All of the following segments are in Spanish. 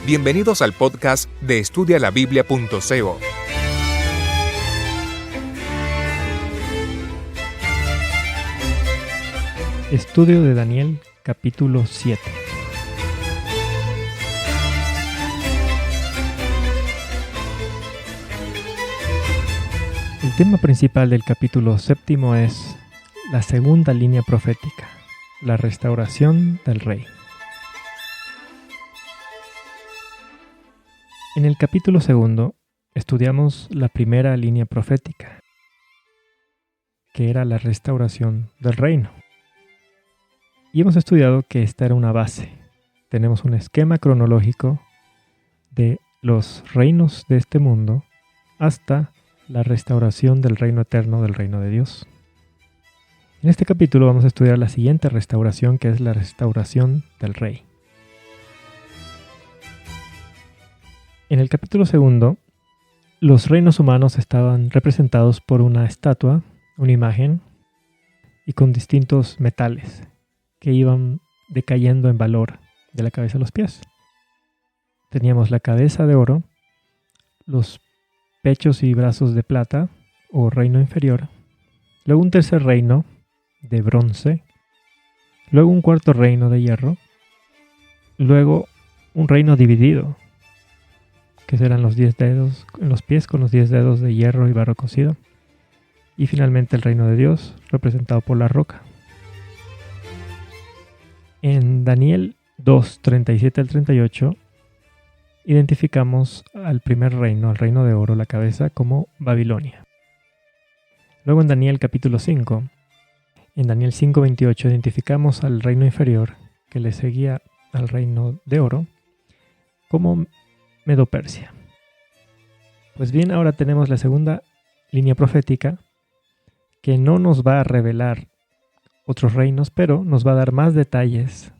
Bienvenidos al podcast de estudialabiblia.co. Estudio de Daniel, capítulo 7. El tema principal del capítulo 7 es la segunda línea profética, la restauración del rey. En el capítulo 2 estudiamos la primera línea profética, que era la restauración del reino. Y hemos estudiado que esta era una base. Tenemos un esquema cronológico de los reinos de este mundo hasta la restauración del reino eterno del reino de Dios. En este capítulo vamos a estudiar la siguiente restauración, que es la restauración del rey. En el capítulo 2, los reinos humanos estaban representados por una estatua, una imagen, y con distintos metales que iban decayendo en valor de la cabeza a los pies. Teníamos la cabeza de oro, los pechos y brazos de plata, o reino inferior, luego un tercer reino de bronce, luego un cuarto reino de hierro, luego un reino dividido, que serán los 10 dedos en los pies con los 10 dedos de hierro y barro cocido, y finalmente el reino de Dios, representado por la roca. En Daniel 2, 37 al 38, identificamos al primer reino, al reino de oro, la cabeza, como Babilonia. Luego en Daniel capítulo 5, en Daniel 5, 28, identificamos al reino inferior, que le seguía al reino de oro, como Medo-Persia. Pues bien, ahora tenemos la segunda línea profética, que no nos va a revelar otros reinos, pero nos va a dar más detalles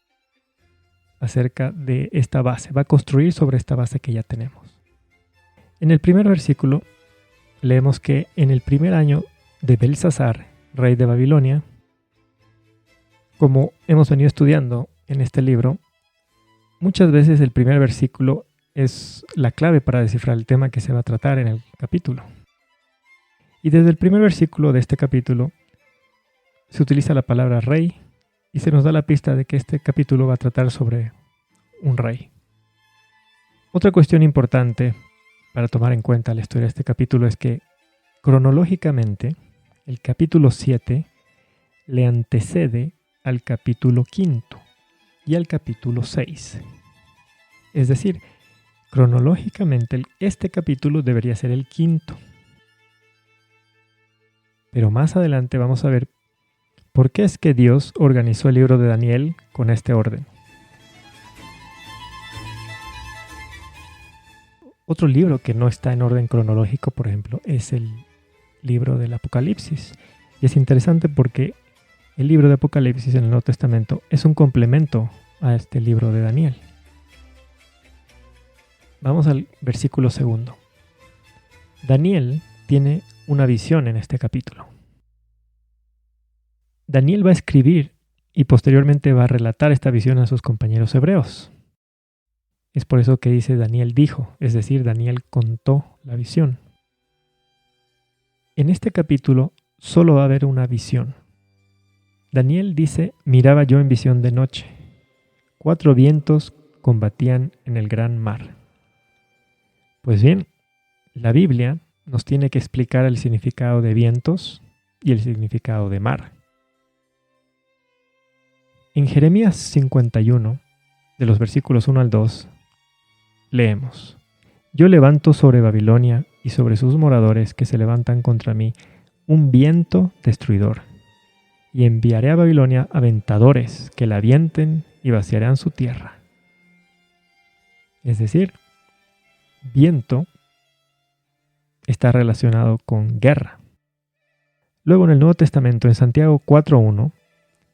acerca de esta base. Va a construir sobre esta base que ya tenemos. En el primer versículo leemos que en el primer año de Belsasar, rey de Babilonia, como hemos venido estudiando en este libro, muchas veces el primer versículo es la clave para descifrar el tema que se va a tratar en el capítulo. Y desde el primer versículo de este capítulo se utiliza la palabra rey y se nos da la pista de que este capítulo va a tratar sobre un rey. Otra cuestión importante para tomar en cuenta la historia de este capítulo es que cronológicamente el capítulo 7 le antecede al capítulo 5 y al capítulo 6. Es decir, cronológicamente este capítulo debería ser el 5. Pero más adelante vamos a ver por qué es que Dios organizó el libro de Daniel con este orden. Otro libro que no está en orden cronológico, por ejemplo, es el libro del Apocalipsis. Y es interesante porque el libro de Apocalipsis en el Nuevo Testamento es un complemento a este libro de Daniel. Vamos al versículo 2. Daniel tiene una visión en este capítulo. Daniel va a escribir y posteriormente va a relatar esta visión a sus compañeros hebreos. Es por eso que dice Daniel dijo, es decir, Daniel contó la visión. En este capítulo solo va a haber una visión. Daniel dice, miraba yo en visión de noche. 4 vientos combatían en el gran mar. Pues bien, la Biblia nos tiene que explicar el significado de vientos y el significado de mar. En Jeremías 51, de los versículos 1 al 2, leemos: Yo levanto sobre Babilonia y sobre sus moradores que se levantan contra mí un viento destruidor, y enviaré a Babilonia aventadores que la avienten y vaciarán su tierra. Es decir, viento está relacionado con guerra. Luego en el Nuevo Testamento, en Santiago 4.1,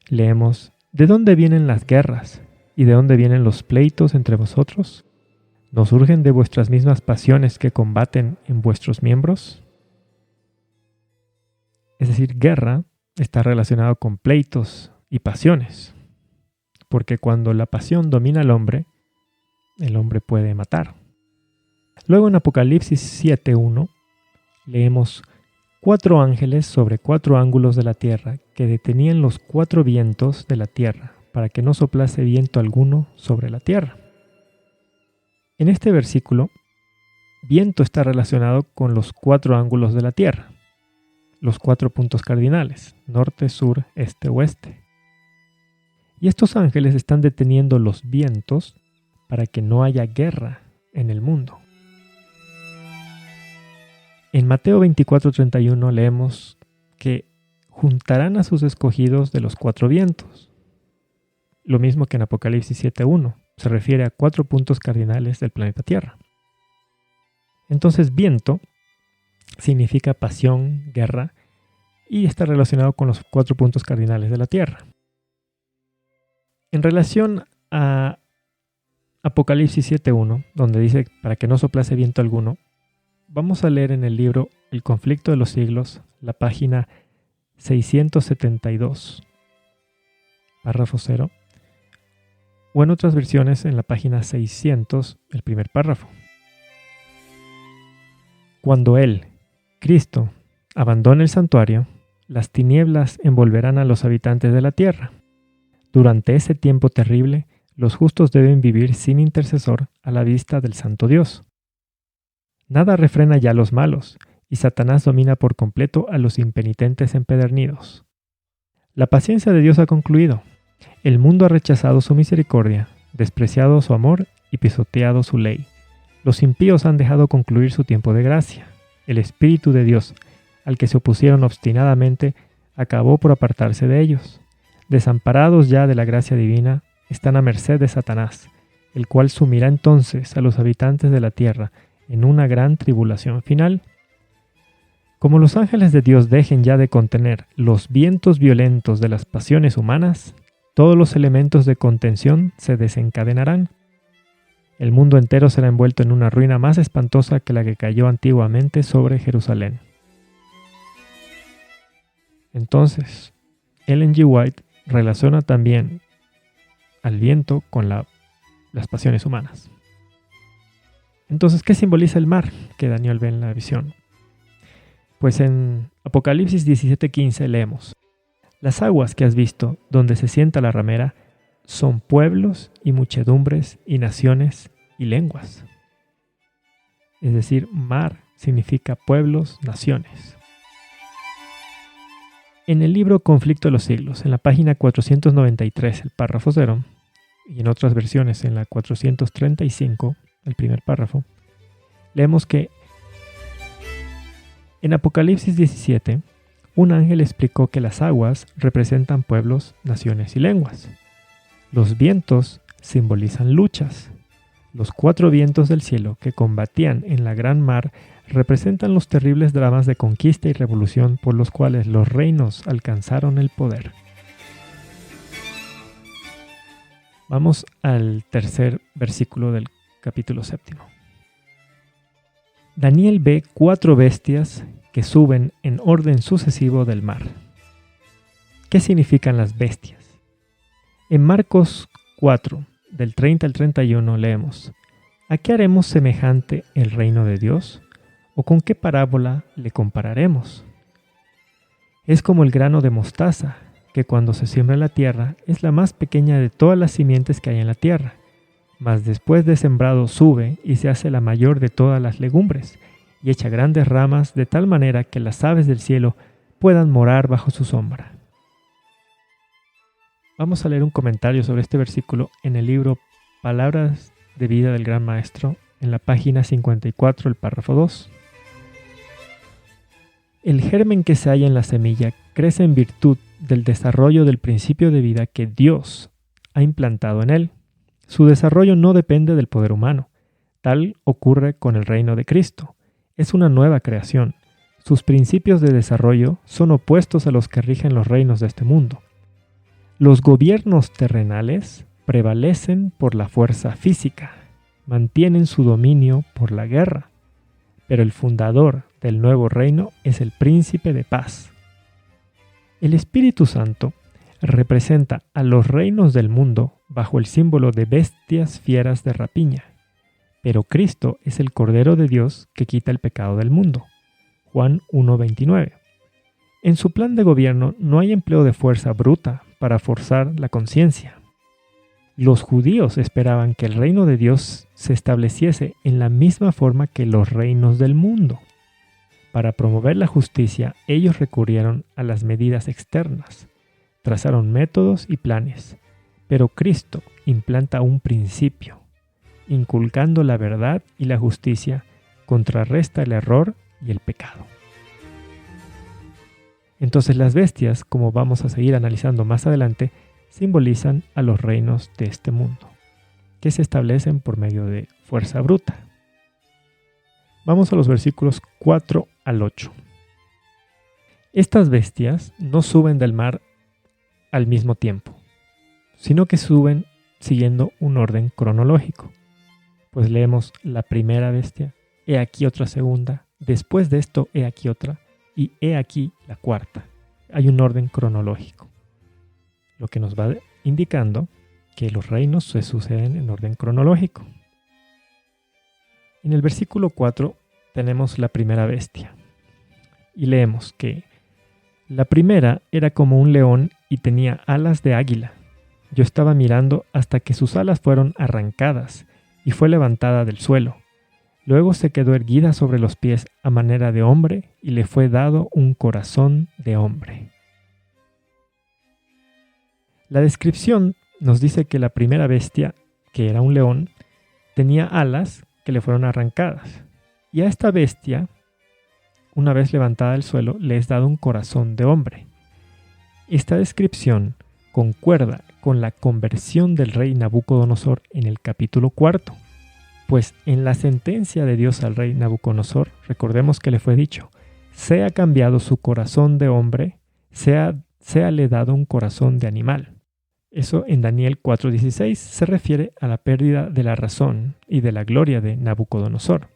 leemos: ¿De dónde vienen las guerras y de dónde vienen los pleitos entre vosotros? ¿No surgen de vuestras mismas pasiones que combaten en vuestros miembros? Es decir, guerra está relacionado con pleitos y pasiones, porque cuando la pasión domina al hombre, el hombre puede matar. Luego en Apocalipsis 7:1 leemos 4 ángeles sobre 4 ángulos de la tierra que detenían los 4 vientos de la tierra para que no soplase viento alguno sobre la tierra. En este versículo, viento está relacionado con los 4 ángulos de la tierra, los 4 puntos cardinales, norte, sur, este, oeste. Y estos ángeles están deteniendo los vientos para que no haya guerra en el mundo. En Mateo 24:31 leemos que juntarán a sus escogidos de los 4 vientos. Lo mismo que en Apocalipsis 7:1, se refiere a 4 puntos cardinales del planeta Tierra. Entonces, viento significa pasión, guerra, y está relacionado con los 4 puntos cardinales de la Tierra. En relación a Apocalipsis 7:1, donde dice para que no soplase viento alguno, vamos a leer en el libro El conflicto de los siglos, la página 672, párrafo 0, o en otras versiones en la página 600, el primer párrafo. Cuando Él, Cristo, abandone el santuario, las tinieblas envolverán a los habitantes de la tierra. Durante ese tiempo terrible, los justos deben vivir sin intercesor a la vista del Santo Dios. Nada refrena ya a los malos, y Satanás domina por completo a los impenitentes empedernidos. La paciencia de Dios ha concluido. El mundo ha rechazado su misericordia, despreciado su amor y pisoteado su ley. Los impíos han dejado concluir su tiempo de gracia. El Espíritu de Dios, al que se opusieron obstinadamente, acabó por apartarse de ellos. Desamparados ya de la gracia divina, están a merced de Satanás, el cual sumirá entonces a los habitantes de la tierra en una gran tribulación final. Como los ángeles de Dios dejen ya de contener los vientos violentos de las pasiones humanas, todos los elementos de contención se desencadenarán. El mundo entero será envuelto en una ruina más espantosa que la que cayó antiguamente sobre Jerusalén. Entonces, Ellen G. White relaciona también al viento con las pasiones humanas. Entonces, ¿qué simboliza el mar que Daniel ve en la visión? Pues en Apocalipsis 17:15 leemos: las aguas que has visto, donde se sienta la ramera, son pueblos y muchedumbres y naciones y lenguas. Es decir, mar significa pueblos, naciones. En el libro Conflicto de los siglos, en la página 493, el párrafo 0, y en otras versiones en la 435, el primer párrafo, leemos que en Apocalipsis 17, un ángel explicó que las aguas representan pueblos, naciones y lenguas. Los vientos simbolizan luchas. Los 4 vientos del cielo que combatían en la gran mar representan los terribles dramas de conquista y revolución por los cuales los reinos alcanzaron el poder. Vamos al tercer versículo del capítulo 7. Daniel ve 4 bestias que suben en orden sucesivo del mar. ¿Qué significan las bestias? En Marcos 4, del 30 al 31 leemos: ¿a qué haremos semejante el reino de Dios? ¿O con qué parábola le compararemos? Es como el grano de mostaza, que cuando se siembra en la tierra es la más pequeña de todas las simientes que hay en la tierra, mas después de sembrado sube y se hace la mayor de todas las legumbres, y echa grandes ramas de tal manera que las aves del cielo puedan morar bajo su sombra. Vamos a leer un comentario sobre este versículo en el libro Palabras de Vida del Gran Maestro, en la página 54, el párrafo 2. El germen que se halla en la semilla crece en virtud del desarrollo del principio de vida que Dios ha implantado en él. Su desarrollo no depende del poder humano. Tal ocurre con el reino de Cristo. Es una nueva creación. Sus principios de desarrollo son opuestos a los que rigen los reinos de este mundo. Los gobiernos terrenales prevalecen por la fuerza física, mantienen su dominio por la guerra, pero el fundador del nuevo reino es el príncipe de paz. El Espíritu Santo representa a los reinos del mundo bajo el símbolo de bestias fieras de rapiña, pero Cristo es el Cordero de Dios que quita el pecado del mundo. Juan 1:29. En su plan de gobierno no hay empleo de fuerza bruta para forzar la conciencia. Los judíos esperaban que el reino de Dios se estableciese en la misma forma que los reinos del mundo. Para promover la justicia, ellos recurrieron a las medidas externas, trazaron métodos y planes, pero Cristo implanta un principio, inculcando la verdad y la justicia, contrarresta el error y el pecado. Entonces las bestias, como vamos a seguir analizando más adelante, simbolizan a los reinos de este mundo, que se establecen por medio de fuerza bruta. Vamos a los versículos 4 al 8. Estas bestias no suben del mar al mismo tiempo, sino que suben siguiendo un orden cronológico. Pues leemos la primera bestia, he aquí otra segunda, después de esto he aquí otra, y he aquí la cuarta. Hay un orden cronológico, lo que nos va indicando que los reinos se suceden en orden cronológico. En el versículo 4 tenemos la primera bestia, y leemos que la primera era como un león y tenía alas de águila. Yo estaba mirando hasta que sus alas fueron arrancadas y fue levantada del suelo. Luego se quedó erguida sobre los pies a manera de hombre y le fue dado un corazón de hombre. La descripción nos dice que la primera bestia, que era un león, tenía alas que le fueron arrancadas. Y a esta bestia, una vez levantada del suelo, le es dado un corazón de hombre. Esta descripción concuerda con la conversión del rey Nabucodonosor en el capítulo 4. Pues en la sentencia de Dios al rey Nabucodonosor, recordemos que le fue dicho, sea cambiado su corazón de hombre, séale dado un corazón de animal. Eso en Daniel 4:16 se refiere a la pérdida de la razón y de la gloria de Nabucodonosor.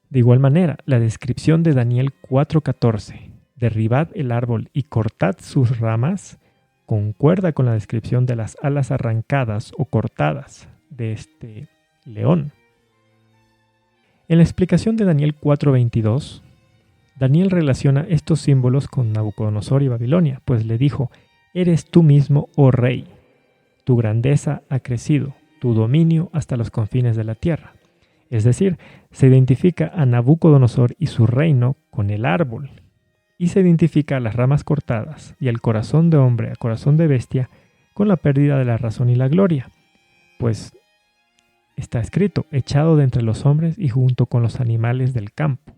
De igual manera, la descripción de Daniel 4:14, derribad el árbol y cortad sus ramas, concuerda con la descripción de las alas arrancadas o cortadas de este león. En la explicación de Daniel 4:22, Daniel relaciona estos símbolos con Nabucodonosor y Babilonia, pues le dijo, eres tú mismo, oh rey, tu grandeza ha crecido, tu dominio hasta los confines de la tierra. Es decir, se identifica a Nabucodonosor y su reino con el árbol, y se identifica a las ramas cortadas y el corazón de hombre a corazón de bestia con la pérdida de la razón y la gloria, pues está escrito, echado de entre los hombres y junto con los animales del campo.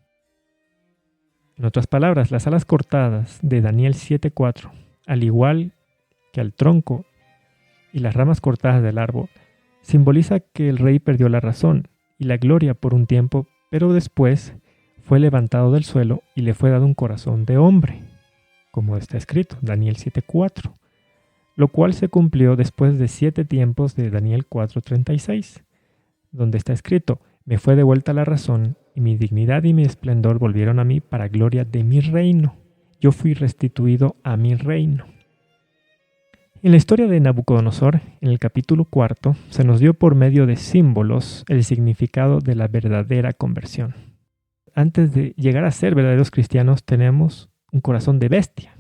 En otras palabras, las alas cortadas de Daniel 7:4, al igual que al tronco y las ramas cortadas del árbol, simboliza que el rey perdió la razón y la gloria por un tiempo, pero después fue levantado del suelo y le fue dado un corazón de hombre, como está escrito, Daniel 7:4, lo cual se cumplió después de 7 tiempos de Daniel 4:36, donde está escrito, me fue devuelta la razón y mi dignidad y mi esplendor volvieron a mí para gloria de mi reino. Yo fui restituido a mi reino. En la historia de Nabucodonosor, en el capítulo 4, se nos dio por medio de símbolos el significado de la verdadera conversión. Antes de llegar a ser verdaderos cristianos, tenemos un corazón de bestia,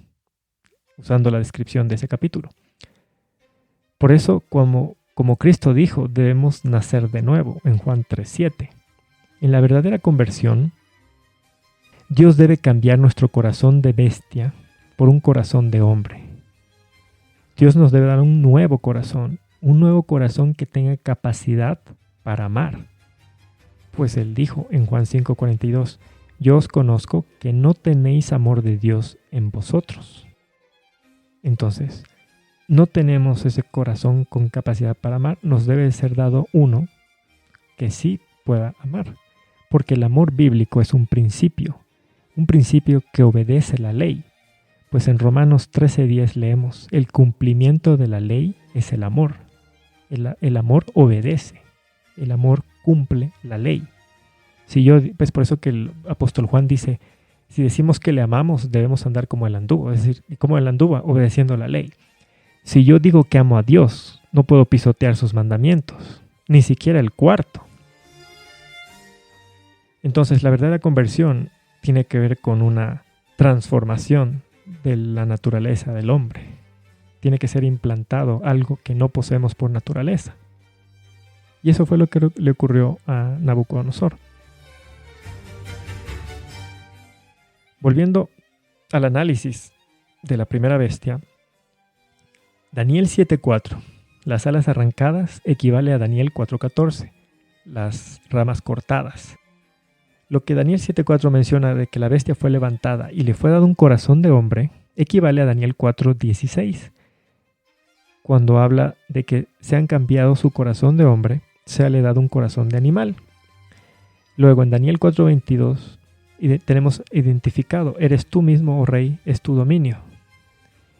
usando la descripción de ese capítulo. Por eso, como Cristo dijo, debemos nacer de nuevo, en Juan 3:7. En la verdadera conversión, Dios debe cambiar nuestro corazón de bestia por un corazón de hombre. Dios nos debe dar un nuevo corazón que tenga capacidad para amar. Pues Él dijo en Juan 5:42, yo os conozco que no tenéis amor de Dios en vosotros. Entonces, no tenemos ese corazón con capacidad para amar, nos debe ser dado uno que sí pueda amar. Porque el amor bíblico es un principio que obedece la ley. Pues en Romanos 13:10 leemos, el cumplimiento de la ley es el amor. El amor obedece, el amor cumple la ley. Pues por eso que el apóstol Juan dice, Si decimos que le amamos, debemos andar como él anduvo, es decir, como él anduvo, obedeciendo la ley. Si yo digo que amo a Dios, no puedo pisotear sus mandamientos, ni siquiera el cuarto. Entonces, la verdadera conversión tiene que ver con una transformación de la naturaleza del hombre. Tiene que ser implantado algo que no poseemos por naturaleza. Y eso fue lo que le ocurrió a Nabucodonosor. Volviendo al análisis de la primera bestia, Daniel 7:4, las alas arrancadas equivale a Daniel 4:14, las ramas cortadas. Lo que Daniel 7:4 menciona de que la bestia fue levantada y le fue dado un corazón de hombre, equivale a Daniel 4:16, cuando habla de que se han cambiado su corazón de hombre, se le ha dado un corazón de animal. Luego en Daniel 4:22 tenemos identificado, eres tú mismo, oh rey, es tu dominio.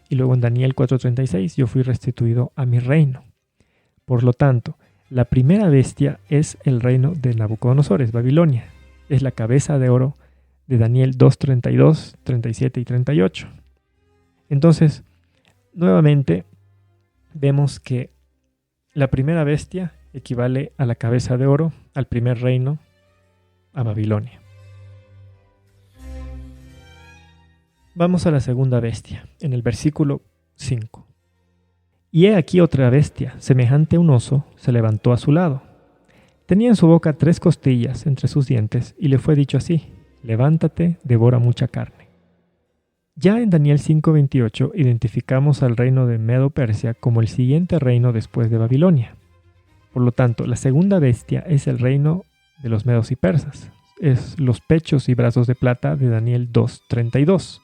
Y luego en Daniel 4:36, yo fui restituido a mi reino. Por lo tanto, la primera bestia es el reino de Nabucodonosor, es Babilonia. Es la cabeza de oro de Daniel 2:32, 37 y 38. Entonces, nuevamente, vemos que la primera bestia equivale a la cabeza de oro, al primer reino, a Babilonia. Vamos a la segunda bestia, en el versículo 5. Y he aquí otra bestia, semejante a un oso, se levantó a su lado. Tenía en su boca 3 costillas entre sus dientes, y le fue dicho así: levántate, devora mucha carne. Ya en Daniel 5:28 identificamos al reino de Medo-Persia como el siguiente reino después de Babilonia. Por lo tanto, la segunda bestia es el reino de los medos y persas. Es los pechos y brazos de plata de Daniel 2:32.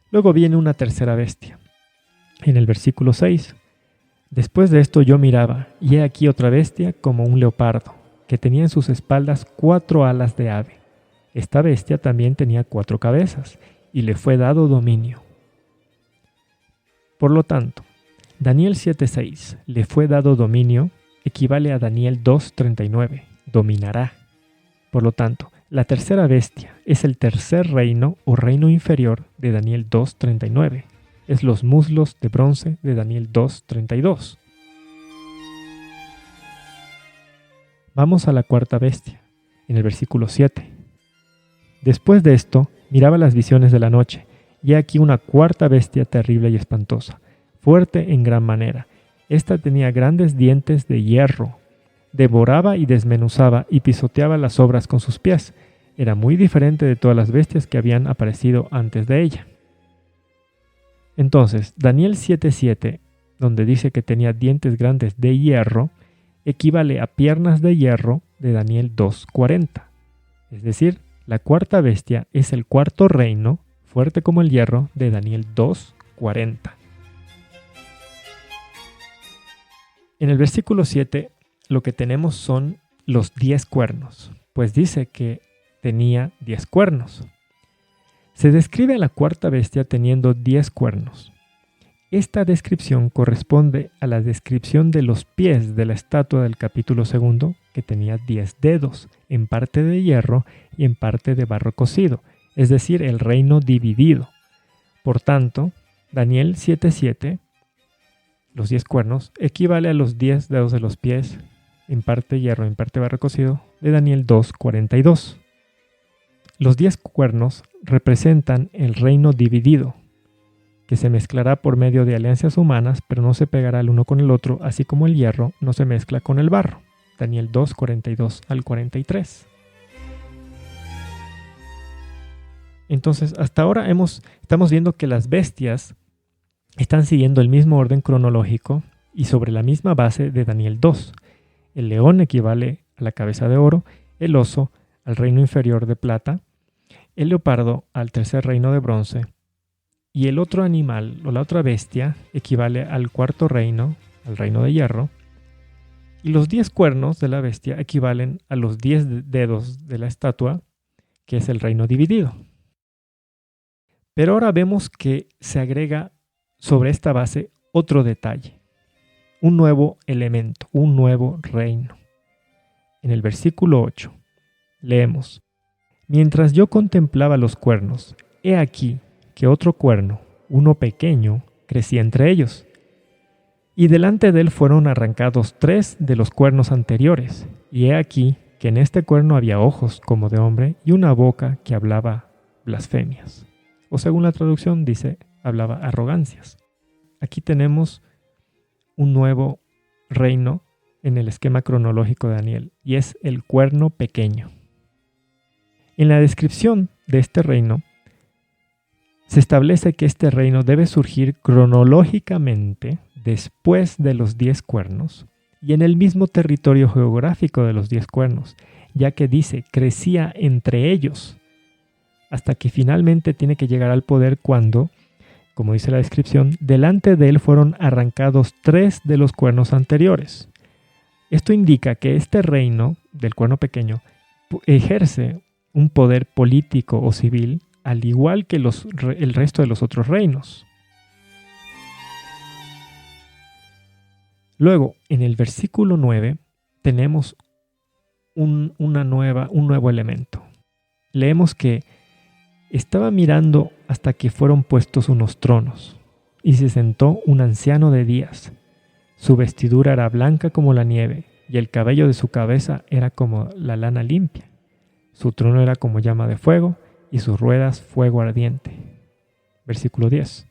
Luego viene una tercera bestia. En el versículo 6, después de esto yo miraba, y he aquí otra bestia como un leopardo, que tenía en sus espaldas 4 alas de ave. Esta bestia también tenía 4 cabezas, y le fue dado dominio. Por lo tanto, Daniel 7:6, le fue dado dominio, equivale a Daniel 2:39, dominará. Por lo tanto, la tercera bestia es el tercer reino o reino inferior de Daniel 2:39. Es los muslos de bronce de Daniel 2:32. Vamos a la cuarta bestia, en el versículo 7. Después de esto, miraba las visiones de la noche, y aquí una cuarta bestia terrible y espantosa, fuerte en gran manera. Esta tenía grandes dientes de hierro, devoraba y desmenuzaba y pisoteaba las obras con sus pies. Era muy diferente de todas las bestias que habían aparecido antes de ella. Entonces, Daniel 7:7, donde dice que tenía dientes grandes de hierro, equivale a piernas de hierro de Daniel 2:40. Es decir, la cuarta bestia es el cuarto reino, fuerte como el hierro, de Daniel 2:40. En el versículo 7, lo que tenemos son los 10 cuernos, pues dice que tenía 10 cuernos. Se describe a la cuarta bestia teniendo 10 cuernos. Esta descripción corresponde a la descripción de los pies de la estatua del capítulo 2, que tenía 10 dedos, en parte de hierro y en parte de barro cocido, es decir, el reino dividido. Por tanto, Daniel 7:7, los 10 cuernos, equivale a los 10 dedos de los pies, en parte hierro, en parte barro cocido, de Daniel 2:42. Los 10 cuernos representan el reino dividido, que se mezclará por medio de alianzas humanas, pero no se pegará el uno con el otro, así como el hierro no se mezcla con el barro. Daniel 2:42 al 43. Entonces, hasta ahora estamos viendo que las bestias están siguiendo el mismo orden cronológico y sobre la misma base de Daniel 2. El león equivale a la cabeza de oro, el oso al reino inferior de plata, el leopardo al tercer reino de bronce, y el otro animal o la otra bestia equivale al cuarto reino, al reino de hierro, y los 10 cuernos de la bestia equivalen a los 10 dedos de la estatua, que es el reino dividido. Pero ahora vemos que se agrega sobre esta base otro detalle, un nuevo elemento, un nuevo reino. En el versículo 8 leemos: Mientras yo contemplaba los cuernos, he aquí que otro cuerno, uno pequeño, crecía entre ellos. Y delante de él fueron arrancados 3 de los cuernos anteriores. Y he aquí que en este cuerno había ojos como de hombre y una boca que hablaba blasfemias. O según la traducción dice, hablaba arrogancias. Aquí tenemos un nuevo reino en el esquema cronológico de Daniel, y es el cuerno pequeño. En la descripción de este reino, se establece que este reino debe surgir cronológicamente después de los 10 cuernos y en el mismo territorio geográfico de los 10 cuernos, ya que dice, crecía entre ellos, hasta que finalmente tiene que llegar al poder cuando, como dice la descripción, delante de él fueron arrancados 3 de los cuernos anteriores. Esto indica que este reino del cuerno pequeño ejerce un poder político o civil, al igual que el resto de los otros reinos. Luego, en el versículo 9, tenemos un nuevo elemento. Leemos que estaba mirando hasta que fueron puestos unos tronos, y se sentó un anciano de días. Su vestidura era blanca como la nieve, y el cabello de su cabeza era como la lana limpia. Su trono era como llama de fuego, y sus ruedas fuego ardiente. Versículo 10.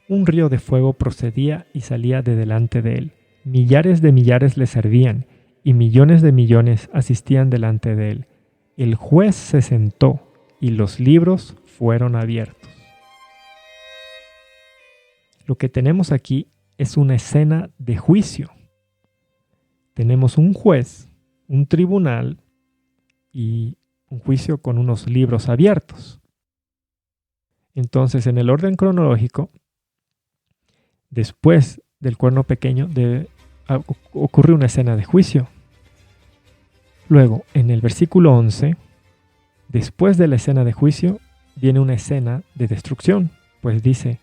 Un río de fuego procedía y salía de delante de él. Millares de millares le servían, y millones de millones asistían delante de él. El juez se sentó, y los libros fueron abiertos. Lo que tenemos aquí es una escena de juicio. Tenemos un juez, un tribunal y un juicio con unos libros abiertos. Entonces, en el orden cronológico, después del cuerno pequeño ocurre una escena de juicio. Luego, en el versículo 11, después de la escena de juicio, viene una escena de destrucción, pues dice,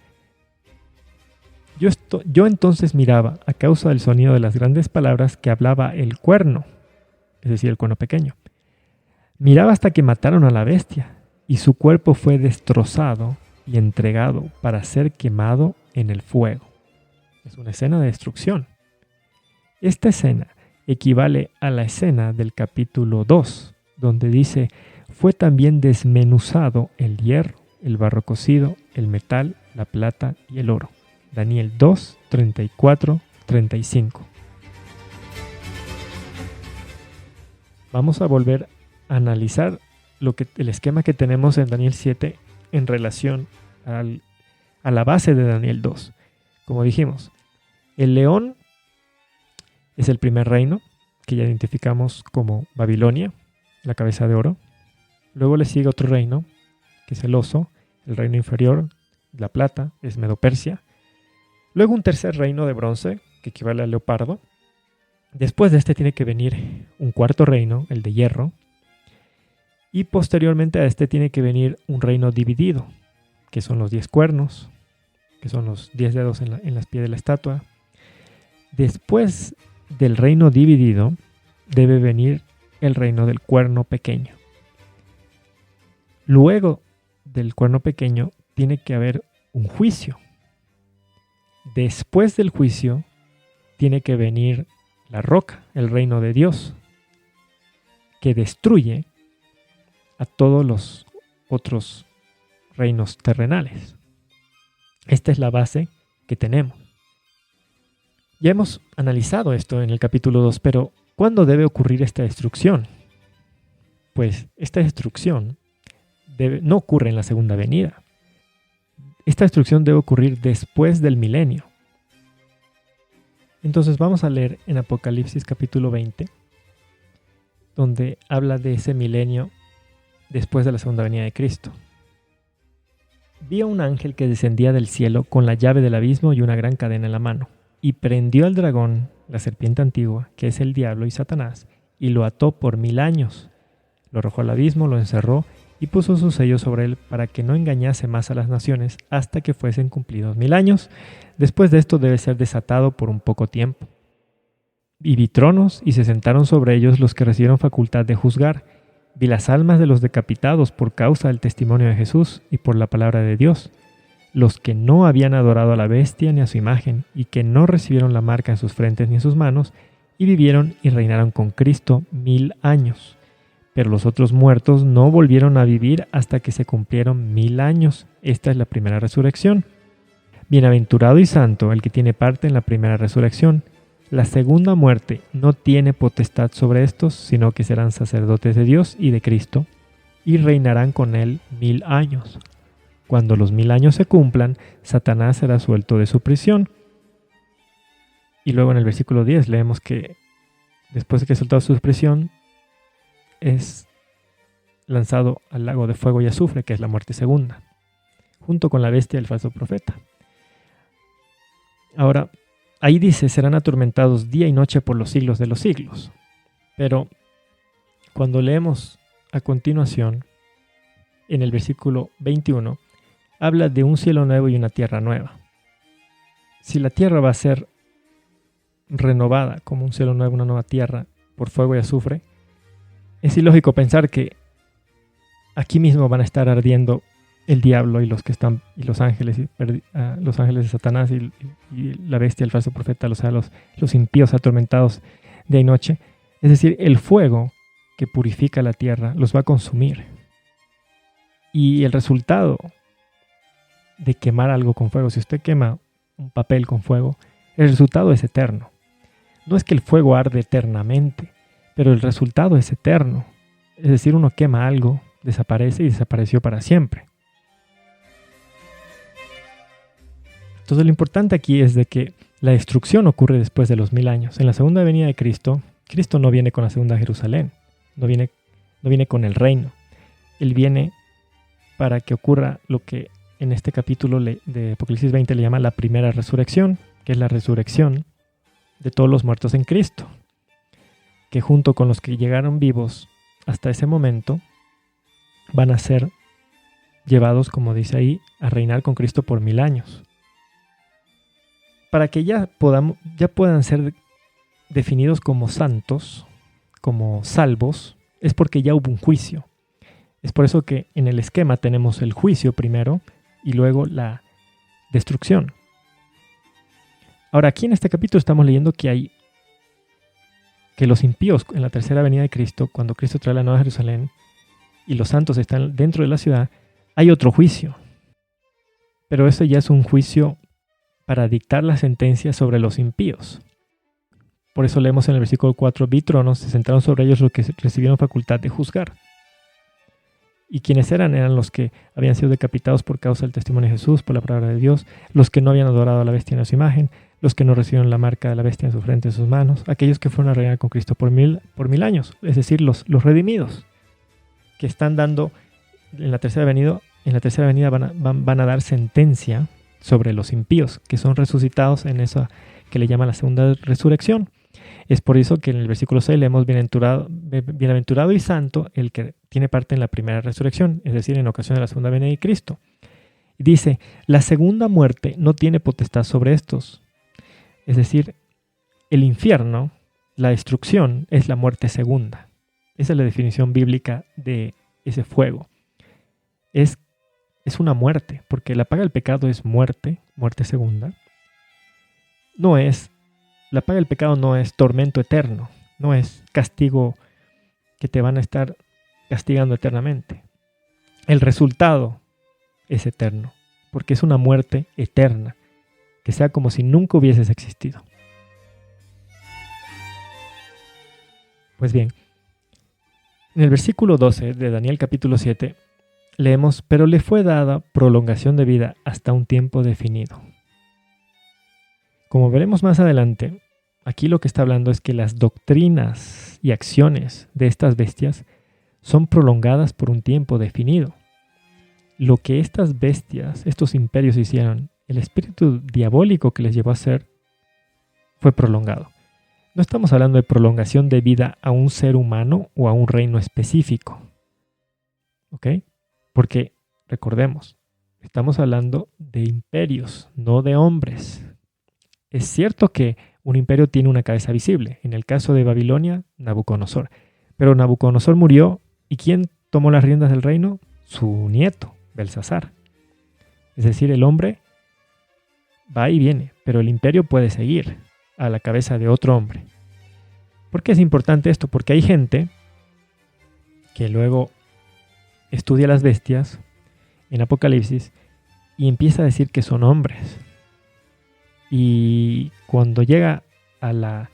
yo entonces miraba a causa del sonido de las grandes palabras que hablaba el cuerno, es decir, el cuerno pequeño. Miraba hasta que mataron a la bestia, y su cuerpo fue destrozado y entregado para ser quemado en el fuego. Es una escena de destrucción. Esta escena equivale a la escena del capítulo 2, donde dice, fue también desmenuzado el hierro, el barro cocido, el metal, la plata y el oro. Daniel 2, 34, 35. Vamos a volver a analizar el esquema que tenemos en Daniel 7 en relación a la base de Daniel 2. Como dijimos, el león es el primer reino que ya identificamos como Babilonia, la cabeza de oro. Luego le sigue otro reino, que es el oso, el reino inferior, la plata, es Medo-Persia. Luego un tercer reino de bronce, que equivale al leopardo. Después de este tiene que venir un cuarto reino, el de hierro. Y posteriormente a este tiene que venir un reino dividido, que son los 10 cuernos, que son los 10 dedos en las pies de la estatua. Después del reino dividido debe venir el reino del cuerno pequeño. Luego del cuerno pequeño tiene que haber un juicio. Después del juicio tiene que venir la roca, el reino de Dios, que destruye a todos los otros reinos terrenales. Esta es la base que tenemos. Ya hemos analizado esto en el capítulo 2, pero ¿cuándo debe ocurrir esta destrucción? Pues esta destrucción no ocurre en la segunda venida. Esta destrucción debe ocurrir después del milenio. Entonces vamos a leer en Apocalipsis capítulo 20, donde habla de ese milenio después de la segunda venida de Cristo. Vi a un ángel que descendía del cielo con la llave del abismo y una gran cadena en la mano, y prendió al dragón, la serpiente antigua, que es el diablo y Satanás, y lo ató por 1000 años. Lo arrojó al abismo, lo encerró y puso su sello sobre él para que no engañase más a las naciones hasta que fuesen cumplidos 1000 años. Después de esto debe ser desatado por un poco tiempo. Y vi tronos y se sentaron sobre ellos los que recibieron facultad de juzgar, Vi las almas de los decapitados por causa del testimonio de Jesús y por la palabra de Dios, los que no habían adorado a la bestia ni a su imagen, y que no recibieron la marca en sus frentes ni en sus manos, y vivieron y reinaron con Cristo 1000 años. Pero los otros muertos no volvieron a vivir hasta que se cumplieron 1000 años. Esta es la primera resurrección. Bienaventurado y santo el que tiene parte en la primera resurrección. La segunda muerte no tiene potestad sobre estos, sino que serán sacerdotes de Dios y de Cristo, y reinarán con él 1000 años. Cuando los 1000 años se cumplan, Satanás será suelto de su prisión. Y luego en el versículo 10 leemos que después de que es soltado de su prisión, es lanzado al lago de fuego y azufre, que es la muerte segunda, junto con la bestia y el falso profeta. Ahora, ahí dice, serán atormentados día y noche por los siglos de los siglos. Pero cuando leemos a continuación, en el versículo 21, habla de un cielo nuevo y una tierra nueva. Si la tierra va a ser renovada como un cielo nuevo, una nueva tierra, por fuego y azufre, es ilógico pensar que aquí mismo van a estar ardiendo el diablo y los que están y los ángeles de Satanás y la bestia, el falso profeta, los impíos atormentados día y noche. Es decir, el fuego que purifica la tierra los va a consumir. Y el resultado de quemar algo con fuego, si usted quema un papel con fuego, el resultado es eterno. No es que el fuego arde eternamente, pero el resultado es eterno. Es decir, uno quema algo, desaparece y desapareció para siempre. Entonces lo importante aquí es de que la destrucción ocurre después de los 1000 años. En la segunda venida de Cristo, Cristo no viene con la segunda Jerusalén, no viene con el reino. Él viene para que ocurra lo que en este capítulo de Apocalipsis 20 le llama la primera resurrección, que es la resurrección de todos los muertos en Cristo, que junto con los que llegaron vivos hasta ese momento van a ser llevados, como dice ahí, a reinar con Cristo por 1000 años. Para que ya puedan ser definidos como santos, como salvos, es porque ya hubo un juicio. Es por eso que en el esquema tenemos el juicio primero y luego la destrucción. Ahora, aquí en este capítulo estamos leyendo que los impíos en la tercera venida de Cristo, cuando Cristo trae la nueva Jerusalén y los santos están dentro de la ciudad, hay otro juicio. Pero ese ya es un juicio para dictar la sentencia sobre los impíos. Por eso leemos en el versículo 4, vi tronos, se sentaron sobre ellos los que recibieron facultad de juzgar. ¿Y quiénes eran? Eran los que habían sido decapitados por causa del testimonio de Jesús, por la palabra de Dios, los que no habían adorado a la bestia en su imagen, los que no recibieron la marca de la bestia en su frente, en sus manos, aquellos que fueron a reinar con Cristo por mil años, es decir, los redimidos, que están dando en la tercera venida van a dar sentencia sobre los impíos, que son resucitados en esa que le llama la segunda resurrección. Es por eso que en el versículo 6 leemos bienaventurado y santo el que tiene parte en la primera resurrección, es decir, en ocasión de la segunda venida de Cristo. Y dice, la segunda muerte no tiene potestad sobre estos. Es decir, el infierno, la destrucción, es la muerte segunda. Esa es la definición bíblica de ese fuego. Es una muerte, porque la paga del pecado es muerte, muerte segunda. La paga del pecado no es tormento eterno, no es castigo que te van a estar castigando eternamente. El resultado es eterno, porque es una muerte eterna, que sea como si nunca hubieses existido. Pues bien, en el versículo 12 de Daniel capítulo 7, leemos, pero le fue dada prolongación de vida hasta un tiempo definido. Como veremos más adelante, aquí lo que está hablando es que las doctrinas y acciones de estas bestias son prolongadas por un tiempo definido. Lo que estas bestias, estos imperios hicieron, el espíritu diabólico que les llevó a hacer, fue prolongado. No estamos hablando de prolongación de vida a un ser humano o a un reino específico. ¿Ok? Porque, recordemos, estamos hablando de imperios, no de hombres. Es cierto que un imperio tiene una cabeza visible. En el caso de Babilonia, Nabucodonosor. Pero Nabucodonosor murió ¿Y quién tomó las riendas del reino? Su nieto, Belsasar. Es decir, el hombre va y viene, pero el imperio puede seguir a la cabeza de otro hombre. ¿Por qué es importante esto? Porque hay gente que luego estudia las bestias en Apocalipsis y empieza a decir que son hombres. Y cuando llega a la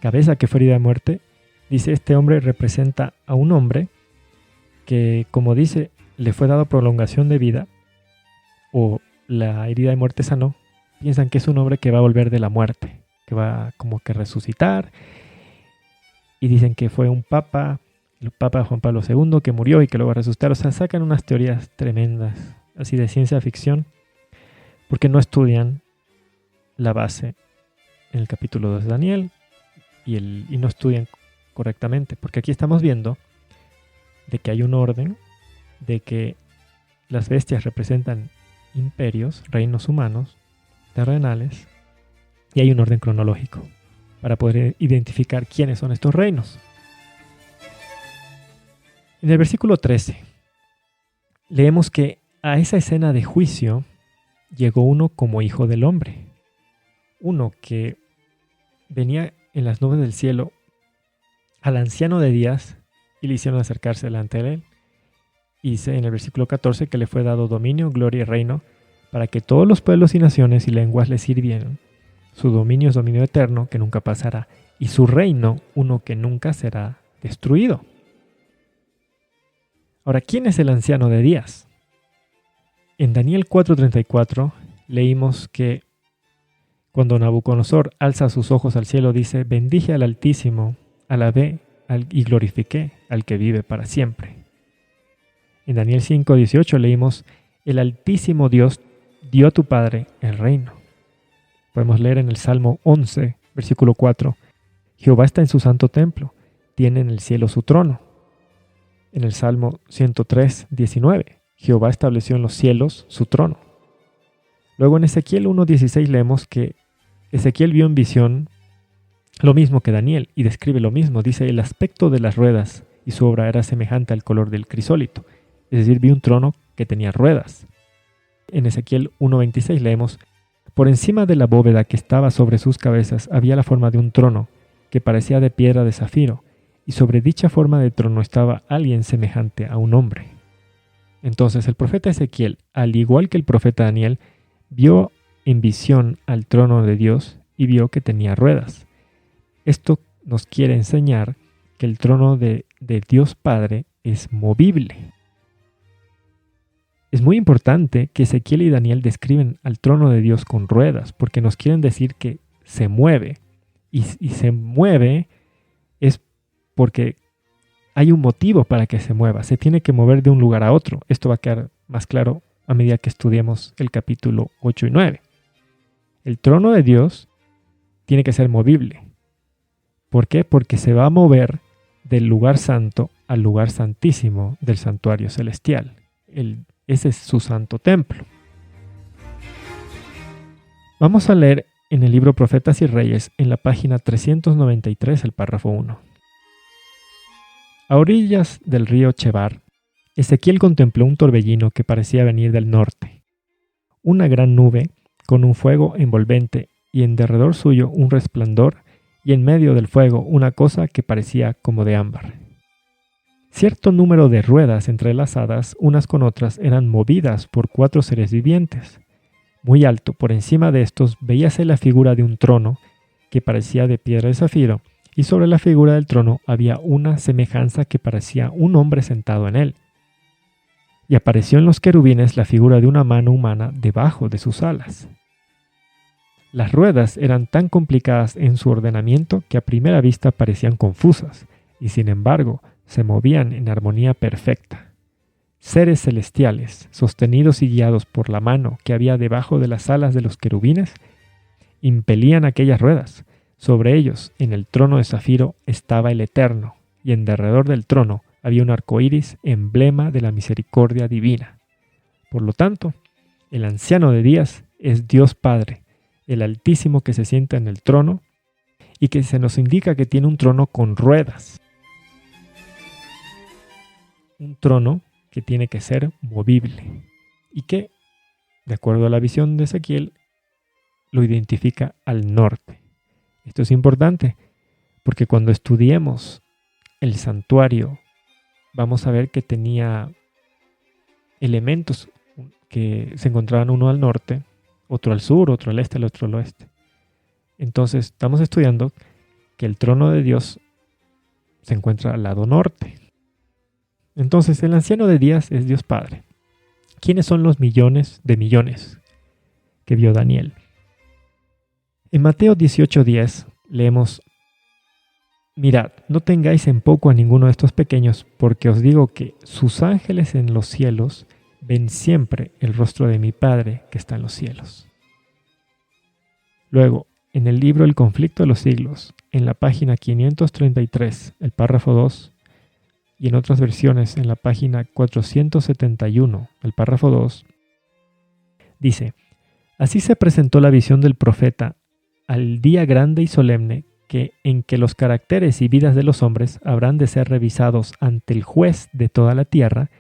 cabeza que fue herida de muerte, dice: este hombre representa a un hombre que, como dice, le fue dado prolongación de vida, o la herida de muerte sanó. Piensan que es un hombre que va a volver de la muerte, que va como que resucitar, y dicen que fue un papa, el Papa Juan Pablo II, que murió y que luego va a resucitar. O sea, sacan unas teorías tremendas, así de ciencia ficción, porque no estudian la base en el capítulo 2 de Daniel y no estudian correctamente, porque aquí estamos viendo de que hay un orden, de que las bestias representan imperios, reinos humanos, terrenales, y hay un orden cronológico para poder identificar quiénes son estos reinos. En el versículo 13 leemos que a esa escena de juicio llegó uno como hijo del hombre, uno que venía en las nubes del cielo al anciano de días y le hicieron acercarse delante de él. Y dice en el versículo 14 que le fue dado dominio, gloria y reino para que todos los pueblos y naciones y lenguas le sirvieran. Su dominio es dominio eterno que nunca pasará, y su reino uno que nunca será destruido. Ahora, ¿quién es el anciano de días? En Daniel 4:34 leímos que cuando Nabucodonosor alza sus ojos al cielo, dice: bendije al Altísimo, alabé y glorifiqué al que vive para siempre. En Daniel 5:18 leímos: el Altísimo Dios dio a tu Padre el reino. Podemos leer en el Salmo 11, versículo 4: Jehová está en su santo templo, tiene en el cielo su trono. En el Salmo 103:19, Jehová estableció en los cielos su trono. Luego en Ezequiel 1:16 leemos que Ezequiel vio en visión lo mismo que Daniel y describe lo mismo. Dice: el aspecto de las ruedas y su obra era semejante al color del crisólito. Es decir, vi un trono que tenía ruedas. En Ezequiel 1:26 leemos: por encima de la bóveda que estaba sobre sus cabezas había la forma de un trono que parecía de piedra de zafiro, y sobre dicha forma de trono estaba alguien semejante a un hombre. Entonces el profeta Ezequiel, al igual que el profeta Daniel, vio en visión al trono de Dios y vio que tenía ruedas. Esto nos quiere enseñar que el trono de Dios Padre es movible. Es muy importante que Ezequiel y Daniel describen al trono de Dios con ruedas, porque nos quieren decir que se mueve. Y se mueve es porque hay un motivo para que se mueva. Se tiene que mover de un lugar a otro. Esto va a quedar más claro a medida que estudiemos el capítulo 8 y 9. El trono de Dios tiene que ser movible. ¿Por qué? Porque se va a mover del lugar santo al lugar santísimo del santuario celestial. Ese es su santo templo. Vamos a leer en el libro Profetas y Reyes, en la página 393, el párrafo 1. A orillas del río Chebar, Ezequiel contempló un torbellino que parecía venir del norte. Una gran nube con un fuego envolvente y en derredor suyo un resplandor y en medio del fuego una cosa que parecía como de ámbar. Cierto número de ruedas entrelazadas unas con otras eran movidas por 4 seres vivientes. Muy alto por encima de estos veíase la figura de un trono que parecía de piedra de zafiro, y sobre la figura del trono había una semejanza que parecía un hombre sentado en él. Y apareció en los querubines la figura de una mano humana debajo de sus alas. Las ruedas eran tan complicadas en su ordenamiento que a primera vista parecían confusas, y sin embargo se movían en armonía perfecta. Seres celestiales, sostenidos y guiados por la mano que había debajo de las alas de los querubines, impelían aquellas ruedas. Sobre ellos, en el trono de zafiro, estaba el Eterno, y en derredor del trono había un arco iris, emblema de la misericordia divina. Por lo tanto, el anciano de días es Dios Padre, el Altísimo que se sienta en el trono, y que se nos indica que tiene un trono con ruedas. un trono que tiene que ser movible y que, de acuerdo a la visión de Ezequiel, lo identifica al norte. Esto es importante porque cuando estudiemos el santuario vamos a ver que tenía elementos que se encontraban uno al norte, otro al sur, otro al este, el otro al oeste. Entonces estamos estudiando que el trono de Dios se encuentra al lado norte. Entonces el anciano de días es Dios Padre. ¿Quiénes son los millones de millones que vio Daniel? En Mateo 18:10 leemos: Mirad, no tengáis en poco a ninguno de estos pequeños, porque os digo que sus ángeles en los cielos ven siempre el rostro de mi Padre que está en los cielos. Luego, en el libro El conflicto de los siglos, en la página 533, el párrafo 2, y en otras versiones en la página 471, el párrafo 2, dice: Así se presentó la visión del profeta al día grande y solemne en que los caracteres y vidas de los hombres habrán de ser revisados ante el juez de toda la tierra,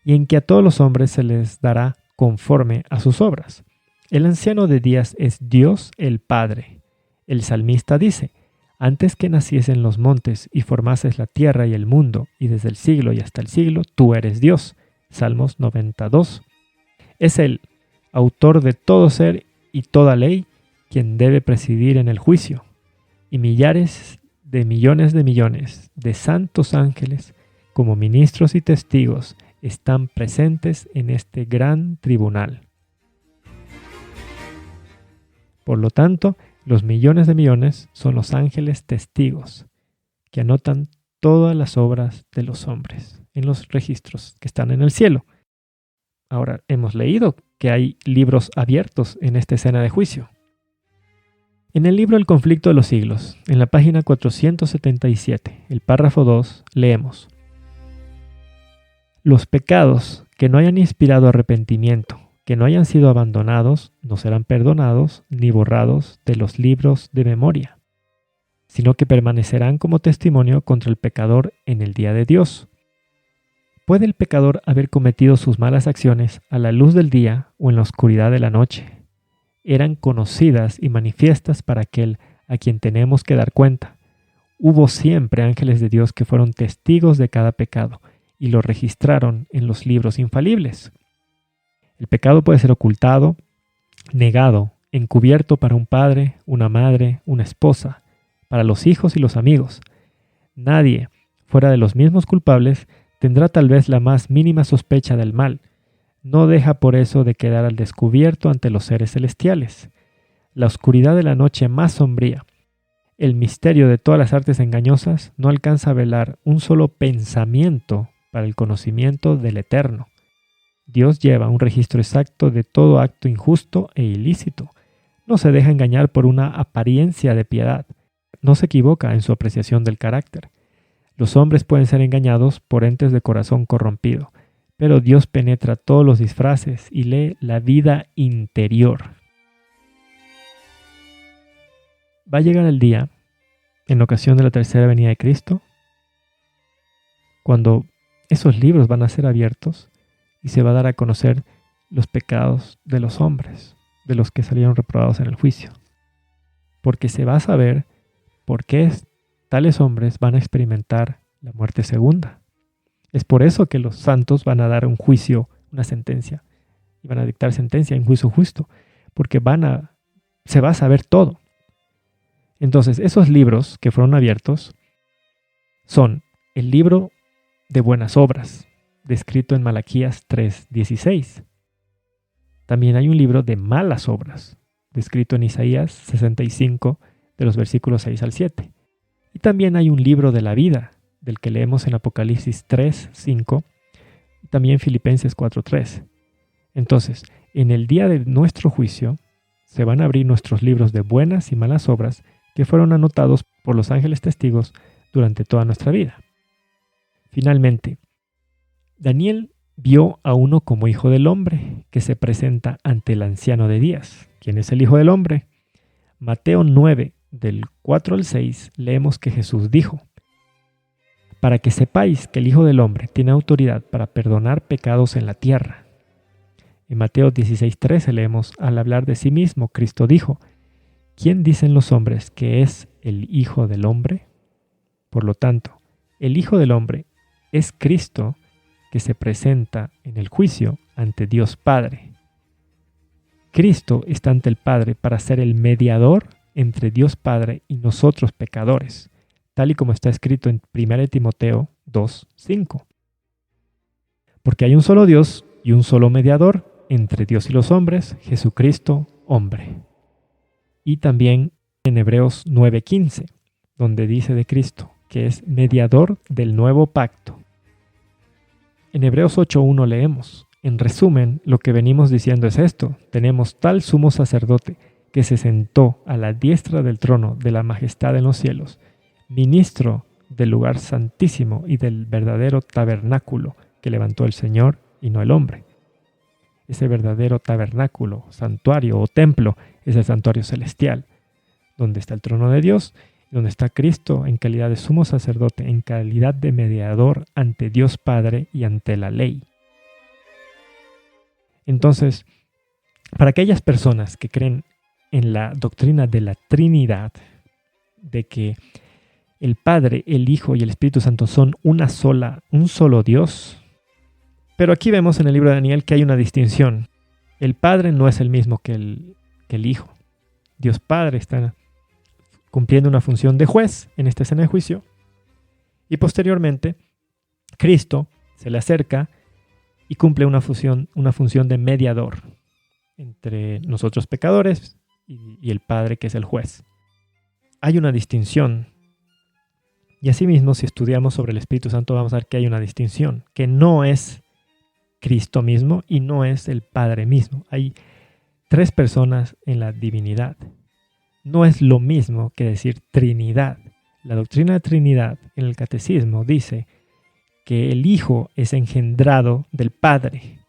y en que a todos los hombres se les dará conforme a sus obras. El anciano de días es Dios el Padre. El salmista dice: Antes que naciesen los montes y formases la tierra y el mundo, y desde el siglo y hasta el siglo, tú eres Dios. Salmos 92. Es Él, autor de todo ser y toda ley, quien debe presidir en el juicio. Y millares de millones de santos ángeles, como ministros y testigos, están presentes en este gran tribunal. Por lo tanto, los millones de millones son los ángeles testigos, que anotan todas las obras de los hombres en los registros que están en el cielo. Ahora, hemos leído que hay libros abiertos en esta escena de juicio. En el libro El conflicto de los siglos, en la página 477, el párrafo 2, leemos: Los pecados que no hayan inspirado arrepentimiento, que no hayan sido abandonados, no serán perdonados ni borrados de los libros de memoria, sino que permanecerán como testimonio contra el pecador en el día de Dios. ¿Puede el pecador haber cometido sus malas acciones a la luz del día o en la oscuridad de la noche? Eran conocidas y manifiestas para aquel a quien tenemos que dar cuenta. Hubo siempre ángeles de Dios que fueron testigos de cada pecado y lo registraron en los libros infalibles. El pecado puede ser ocultado, negado, encubierto para un padre, una madre, una esposa, para los hijos y los amigos. Nadie, fuera de los mismos culpables, tendrá tal vez la más mínima sospecha del mal. No deja por eso de quedar al descubierto ante los seres celestiales. La oscuridad de la noche más sombría, el misterio de todas las artes engañosas, no alcanza a velar un solo pensamiento para el conocimiento del Eterno. Dios lleva un registro exacto de todo acto injusto e ilícito. No se deja engañar por una apariencia de piedad. No se equivoca en su apreciación del carácter. Los hombres pueden ser engañados por entes de corazón corrompido, pero Dios penetra todos los disfraces y lee la vida interior. Va a llegar el día, en ocasión de la tercera venida de Cristo, cuando esos libros van a ser abiertos y se va a dar a conocer los pecados de los hombres, de los que salieron reprobados en el juicio. Porque se va a saber por qué tales hombres van a experimentar la muerte segunda. Es por eso que los santos van a dar un juicio, una sentencia, y van a dictar sentencia en juicio justo, porque se va a saber todo. Entonces, esos libros que fueron abiertos son el libro de buenas obras, descrito en Malaquías 3:16. También hay un libro de malas obras, descrito en Isaías 65, de los versículos 6 al 7. Y también hay un libro de la vida, del que leemos en Apocalipsis 3:5 y también Filipenses 4:3. Entonces, en el día de nuestro juicio, se van a abrir nuestros libros de buenas y malas obras que fueron anotados por los ángeles testigos durante toda nuestra vida. Finalmente, Daniel vio a uno como hijo del hombre que se presenta ante el anciano de días. ¿Quién es el hijo del hombre? Mateo 9, del 4 al 6, leemos que Jesús dijo: para que sepáis que el Hijo del Hombre tiene autoridad para perdonar pecados en la tierra. En Mateo 16:13 leemos, al hablar de sí mismo, Cristo dijo, ¿quién dicen los hombres que es el Hijo del Hombre? Por lo tanto, el Hijo del Hombre es Cristo que se presenta en el juicio ante Dios Padre. Cristo está ante el Padre para ser el mediador entre Dios Padre y nosotros pecadores, tal y como está escrito en 1 Timoteo 2:5. Porque hay un solo Dios y un solo mediador entre Dios y los hombres, Jesucristo, hombre. Y también en Hebreos 9:15, donde dice de Cristo que es mediador del nuevo pacto. En Hebreos 8:1 leemos, en resumen, lo que venimos diciendo es esto, tenemos tal sumo sacerdote que se sentó a la diestra del trono de la majestad en los cielos, ministro del lugar santísimo y del verdadero tabernáculo que levantó el Señor y no el hombre. Ese verdadero tabernáculo, santuario o templo es el santuario celestial, donde está el trono de Dios y donde está Cristo en calidad de sumo sacerdote, en calidad de mediador ante Dios Padre y ante la ley. Entonces, para aquellas personas que creen en la doctrina de la Trinidad, de que el Padre, el Hijo y el Espíritu Santo son un solo Dios. Pero aquí vemos en el libro de Daniel que hay una distinción. El Padre no es el mismo que el Hijo. Dios Padre está cumpliendo una función de juez en esta escena de juicio. Y posteriormente, Cristo se le acerca y cumple una función de mediador entre nosotros pecadores y el Padre que es el juez. Hay una distinción. Y asimismo, si estudiamos sobre el Espíritu Santo, vamos a ver que hay una distinción, que no es Cristo mismo y no es el Padre mismo. Hay tres personas en la divinidad. No es lo mismo que decir Trinidad. La doctrina de Trinidad en el Catecismo dice que el Hijo es engendrado del Padre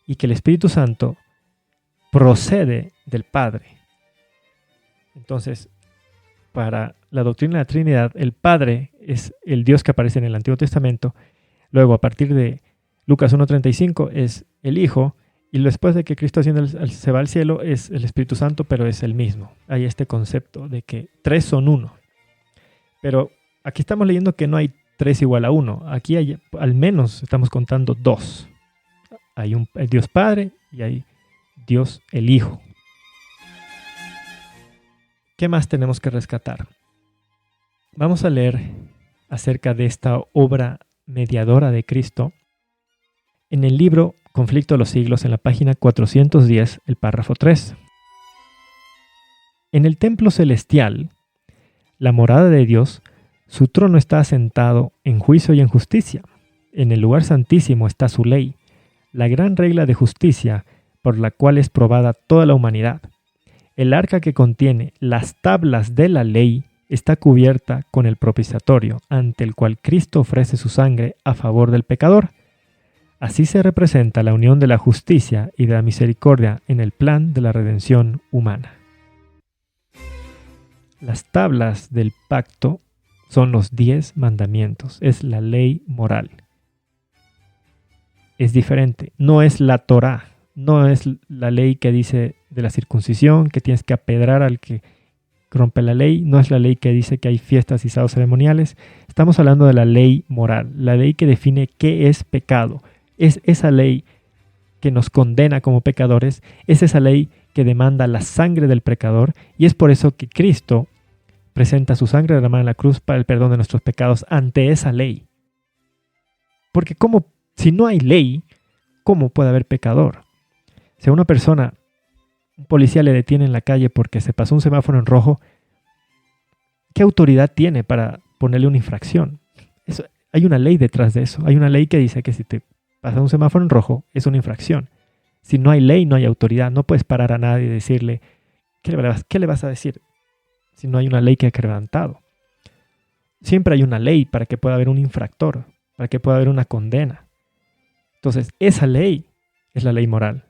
y que el Espíritu Santo procede del Padre. Entonces, para la doctrina de la Trinidad, el Padre es el Dios que aparece en el Antiguo Testamento. Luego, a partir de Lucas 1:35, es el Hijo. Y después de que Cristo se va al cielo, es el Espíritu Santo, pero es el mismo. Hay este concepto de que tres son uno. Pero aquí estamos leyendo que no hay 3 igual a 1. Aquí hay, al menos estamos contando 2. Hay un Dios Padre y hay Dios el Hijo. ¿Qué más tenemos que rescatar? Vamos a leer acerca de esta obra mediadora de Cristo en el libro Conflicto de los Siglos, en la página 410, el párrafo 3. En el templo celestial, la morada de Dios, su trono está asentado en juicio y en justicia. En el lugar santísimo está su ley, la gran regla de justicia por la cual es probada toda la humanidad. El arca que contiene las tablas de la ley está cubierta con el propiciatorio, ante el cual Cristo ofrece su sangre a favor del pecador. Así se representa la unión de la justicia y de la misericordia en el plan de la redención humana. Las tablas del pacto son los 10 mandamientos, es la ley moral. Es diferente, no es la Torá, no es la ley que dice de la circuncisión, que tienes que apedrar al que rompe la ley, no es la ley que dice que hay fiestas y sábados ceremoniales. Estamos hablando de la ley moral, la ley que define qué es pecado. Es esa ley que nos condena como pecadores, es esa ley que demanda la sangre del pecador, y es por eso que Cristo presenta su sangre derramada en la cruz para el perdón de nuestros pecados ante esa ley. Porque si no hay ley, ¿cómo puede haber pecador? Si a una persona, un policía le detiene en la calle porque se pasó un semáforo en rojo, ¿qué autoridad tiene para ponerle una infracción? Hay una ley detrás de eso. Hay una ley que dice que si te pasa un semáforo en rojo, es una infracción. Si no hay ley, no hay autoridad. No puedes parar a nadie y decirle, ¿qué le vas a decir? Si no hay una ley que ha quebrantado. Siempre hay una ley para que pueda haber un infractor, para que pueda haber una condena. Entonces, esa ley es la ley moral.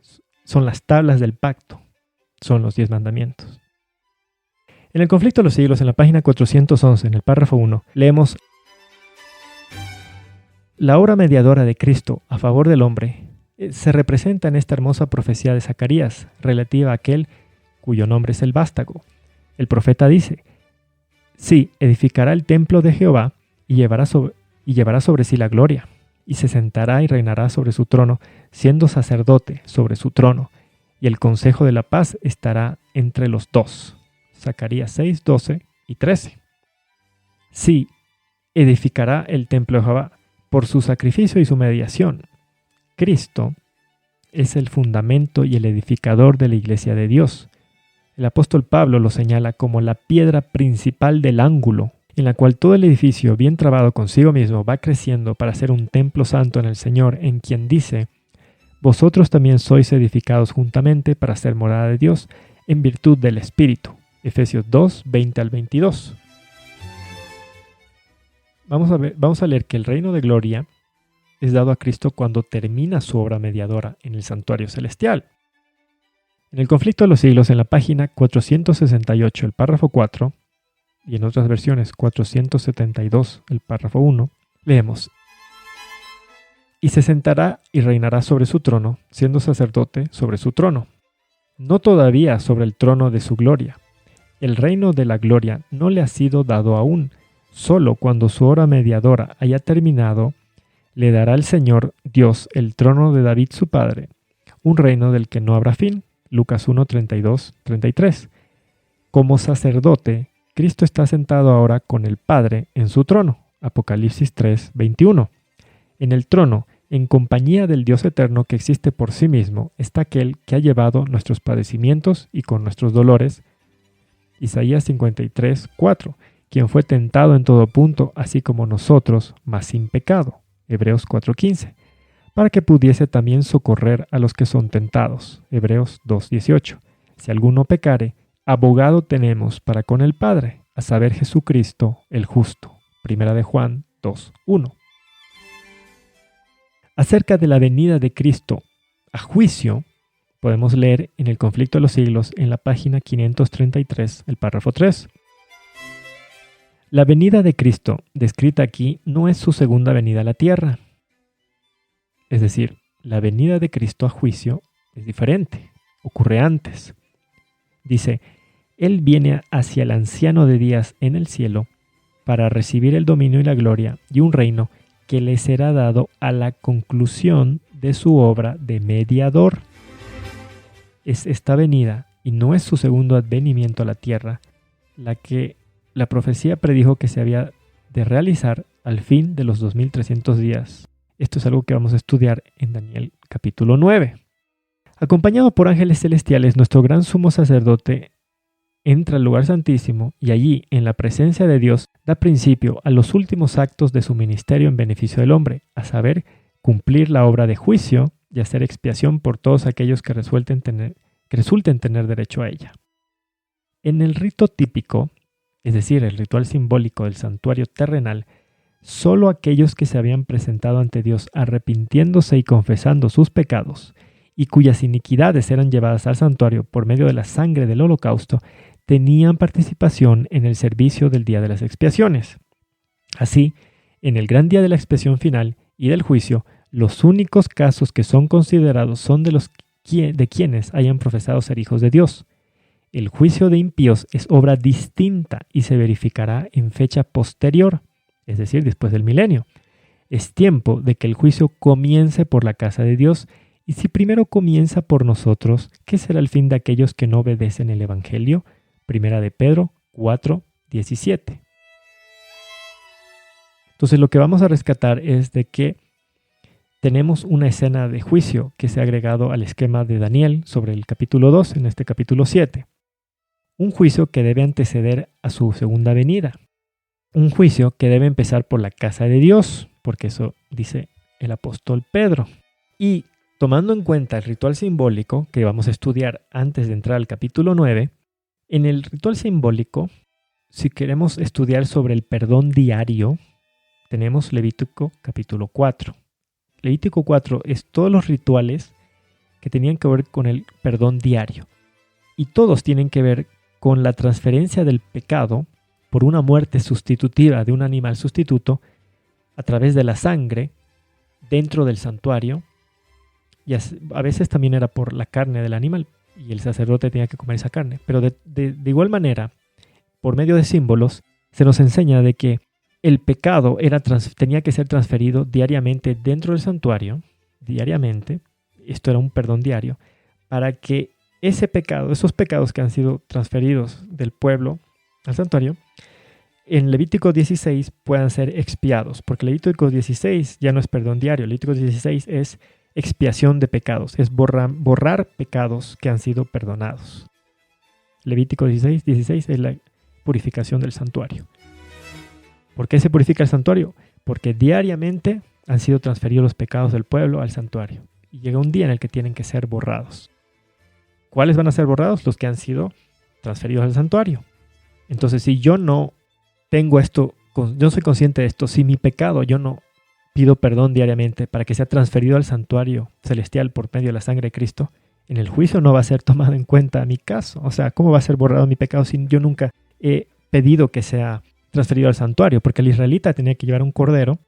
Son las tablas del pacto. Son los 10 mandamientos. En el Conflicto de los Siglos, en la página 411, en el párrafo 1, leemos: La obra mediadora de Cristo a favor del hombre se representa en esta hermosa profecía de Zacarías, relativa a aquel cuyo nombre es el vástago. El profeta dice: sí, edificará el templo de Jehová y llevará sobre sí la gloria, y se sentará y reinará sobre su trono, siendo sacerdote sobre su trono, y el consejo de la paz estará entre los dos. Zacarías 6, 12 y 13. Sí, edificará el templo de Jehová por su sacrificio y su mediación. Cristo es el fundamento y el edificador de la iglesia de Dios. El apóstol Pablo lo señala como la piedra principal del ángulo, en la cual todo el edificio, bien trabado consigo mismo, va creciendo para ser un templo santo en el Señor, en quien dice: vosotros también sois edificados juntamente para ser morada de Dios en virtud del Espíritu. Efesios 2, 20 al 22. Vamos a leer que el reino de gloria es dado a Cristo cuando termina su obra mediadora en el santuario celestial. En el conflicto de los siglos, en la página 468, el párrafo 4, y en otras versiones 472, el párrafo 1, leemos: y se sentará y reinará sobre su trono, siendo sacerdote sobre su trono, no todavía sobre el trono de su gloria. El reino de la gloria no le ha sido dado aún. Solo cuando su obra mediadora haya terminado, le dará el Señor Dios el trono de David su padre, un reino del que no habrá fin. Lucas 1, 32, 33. Como sacerdote, Cristo está sentado ahora con el Padre en su trono. Apocalipsis 3, 21. En el trono, en compañía del Dios eterno que existe por sí mismo, está aquel que ha llevado nuestros padecimientos y con nuestros dolores. Isaías 53, 4. Quien fue tentado en todo punto, así como nosotros, mas sin pecado. Hebreos 4:15, para que pudiese también socorrer a los que son tentados. Hebreos 2:18. Si alguno pecare, abogado tenemos para con el Padre, a saber Jesucristo el justo. Primera de Juan 2:1. Acerca de la venida de Cristo a juicio, podemos leer en el conflicto de los siglos, en la página 533, el párrafo 3. La venida de Cristo, descrita aquí, no es su segunda venida a la tierra. Es decir, la venida de Cristo a juicio es diferente, ocurre antes. Dice: Él viene hacia el anciano de días en el cielo para recibir el dominio y la gloria y un reino que le será dado a la conclusión de su obra de mediador. Es esta venida, y no es su segundo advenimiento a la tierra, la que la profecía predijo que se había de realizar al fin de los 2300 días. Esto es algo que vamos a estudiar en Daniel capítulo 9. Acompañado por ángeles celestiales, nuestro gran sumo sacerdote entra al lugar santísimo y allí, en la presencia de Dios, da principio a los últimos actos de su ministerio en beneficio del hombre, a saber, cumplir la obra de juicio y hacer expiación por todos aquellos que resulten tener derecho a ella. En el rito típico, es decir, el ritual simbólico del santuario terrenal, solo aquellos que se habían presentado ante Dios arrepintiéndose y confesando sus pecados, y cuyas iniquidades eran llevadas al santuario por medio de la sangre del holocausto, tenían participación en el servicio del día de las expiaciones. Así, en el gran día de la expiación final y del juicio, los únicos casos que son considerados son de quienes hayan profesado ser hijos de Dios. El juicio de impíos es obra distinta y se verificará en fecha posterior, es decir, después del milenio. Es tiempo de que el juicio comience por la casa de Dios, y si primero comienza por nosotros, ¿qué será el fin de aquellos que no obedecen el Evangelio? Primera de Pedro 4, 17. Entonces lo que vamos a rescatar es de que tenemos una escena de juicio que se ha agregado al esquema de Daniel sobre el capítulo 2, en este capítulo 7. Un juicio que debe anteceder a su segunda venida. Un juicio que debe empezar por la casa de Dios, porque eso dice el apóstol Pedro. Y tomando en cuenta el ritual simbólico que vamos a estudiar antes de entrar al capítulo 9, en el ritual simbólico, si queremos estudiar sobre el perdón diario, tenemos Levítico capítulo 4. Levítico 4 es todos los rituales que tenían que ver con el perdón diario. Y todos tienen que ver con la transferencia del pecado por una muerte sustitutiva de un animal sustituto a través de la sangre dentro del santuario, y a veces también era por la carne del animal, y el sacerdote tenía que comer esa carne. Pero de igual manera, por medio de símbolos, se nos enseña de que el pecado tenía que ser transferido diariamente dentro del santuario, diariamente, esto era un perdón diario, para que esos pecados que han sido transferidos del pueblo al santuario, en Levítico 16 puedan ser expiados, porque Levítico 16 ya no es perdón diario, Levítico 16 es expiación de pecados, es borrar pecados que han sido perdonados. Levítico 16 es la purificación del santuario. ¿Por qué se purifica el santuario? Porque diariamente han sido transferidos los pecados del pueblo al santuario. Y llega un día en el que tienen que ser borrados. ¿Cuáles van a ser borrados? Los que han sido transferidos al santuario. Entonces, si yo no tengo esto, yo no soy consciente de esto, si mi pecado yo no pido perdón diariamente para que sea transferido al santuario celestial por medio de la sangre de Cristo, en el juicio no va a ser tomado en cuenta mi caso. O sea, ¿cómo va a ser borrado mi pecado si yo nunca he pedido que sea transferido al santuario? Porque el israelita tenía que llevar un cordero,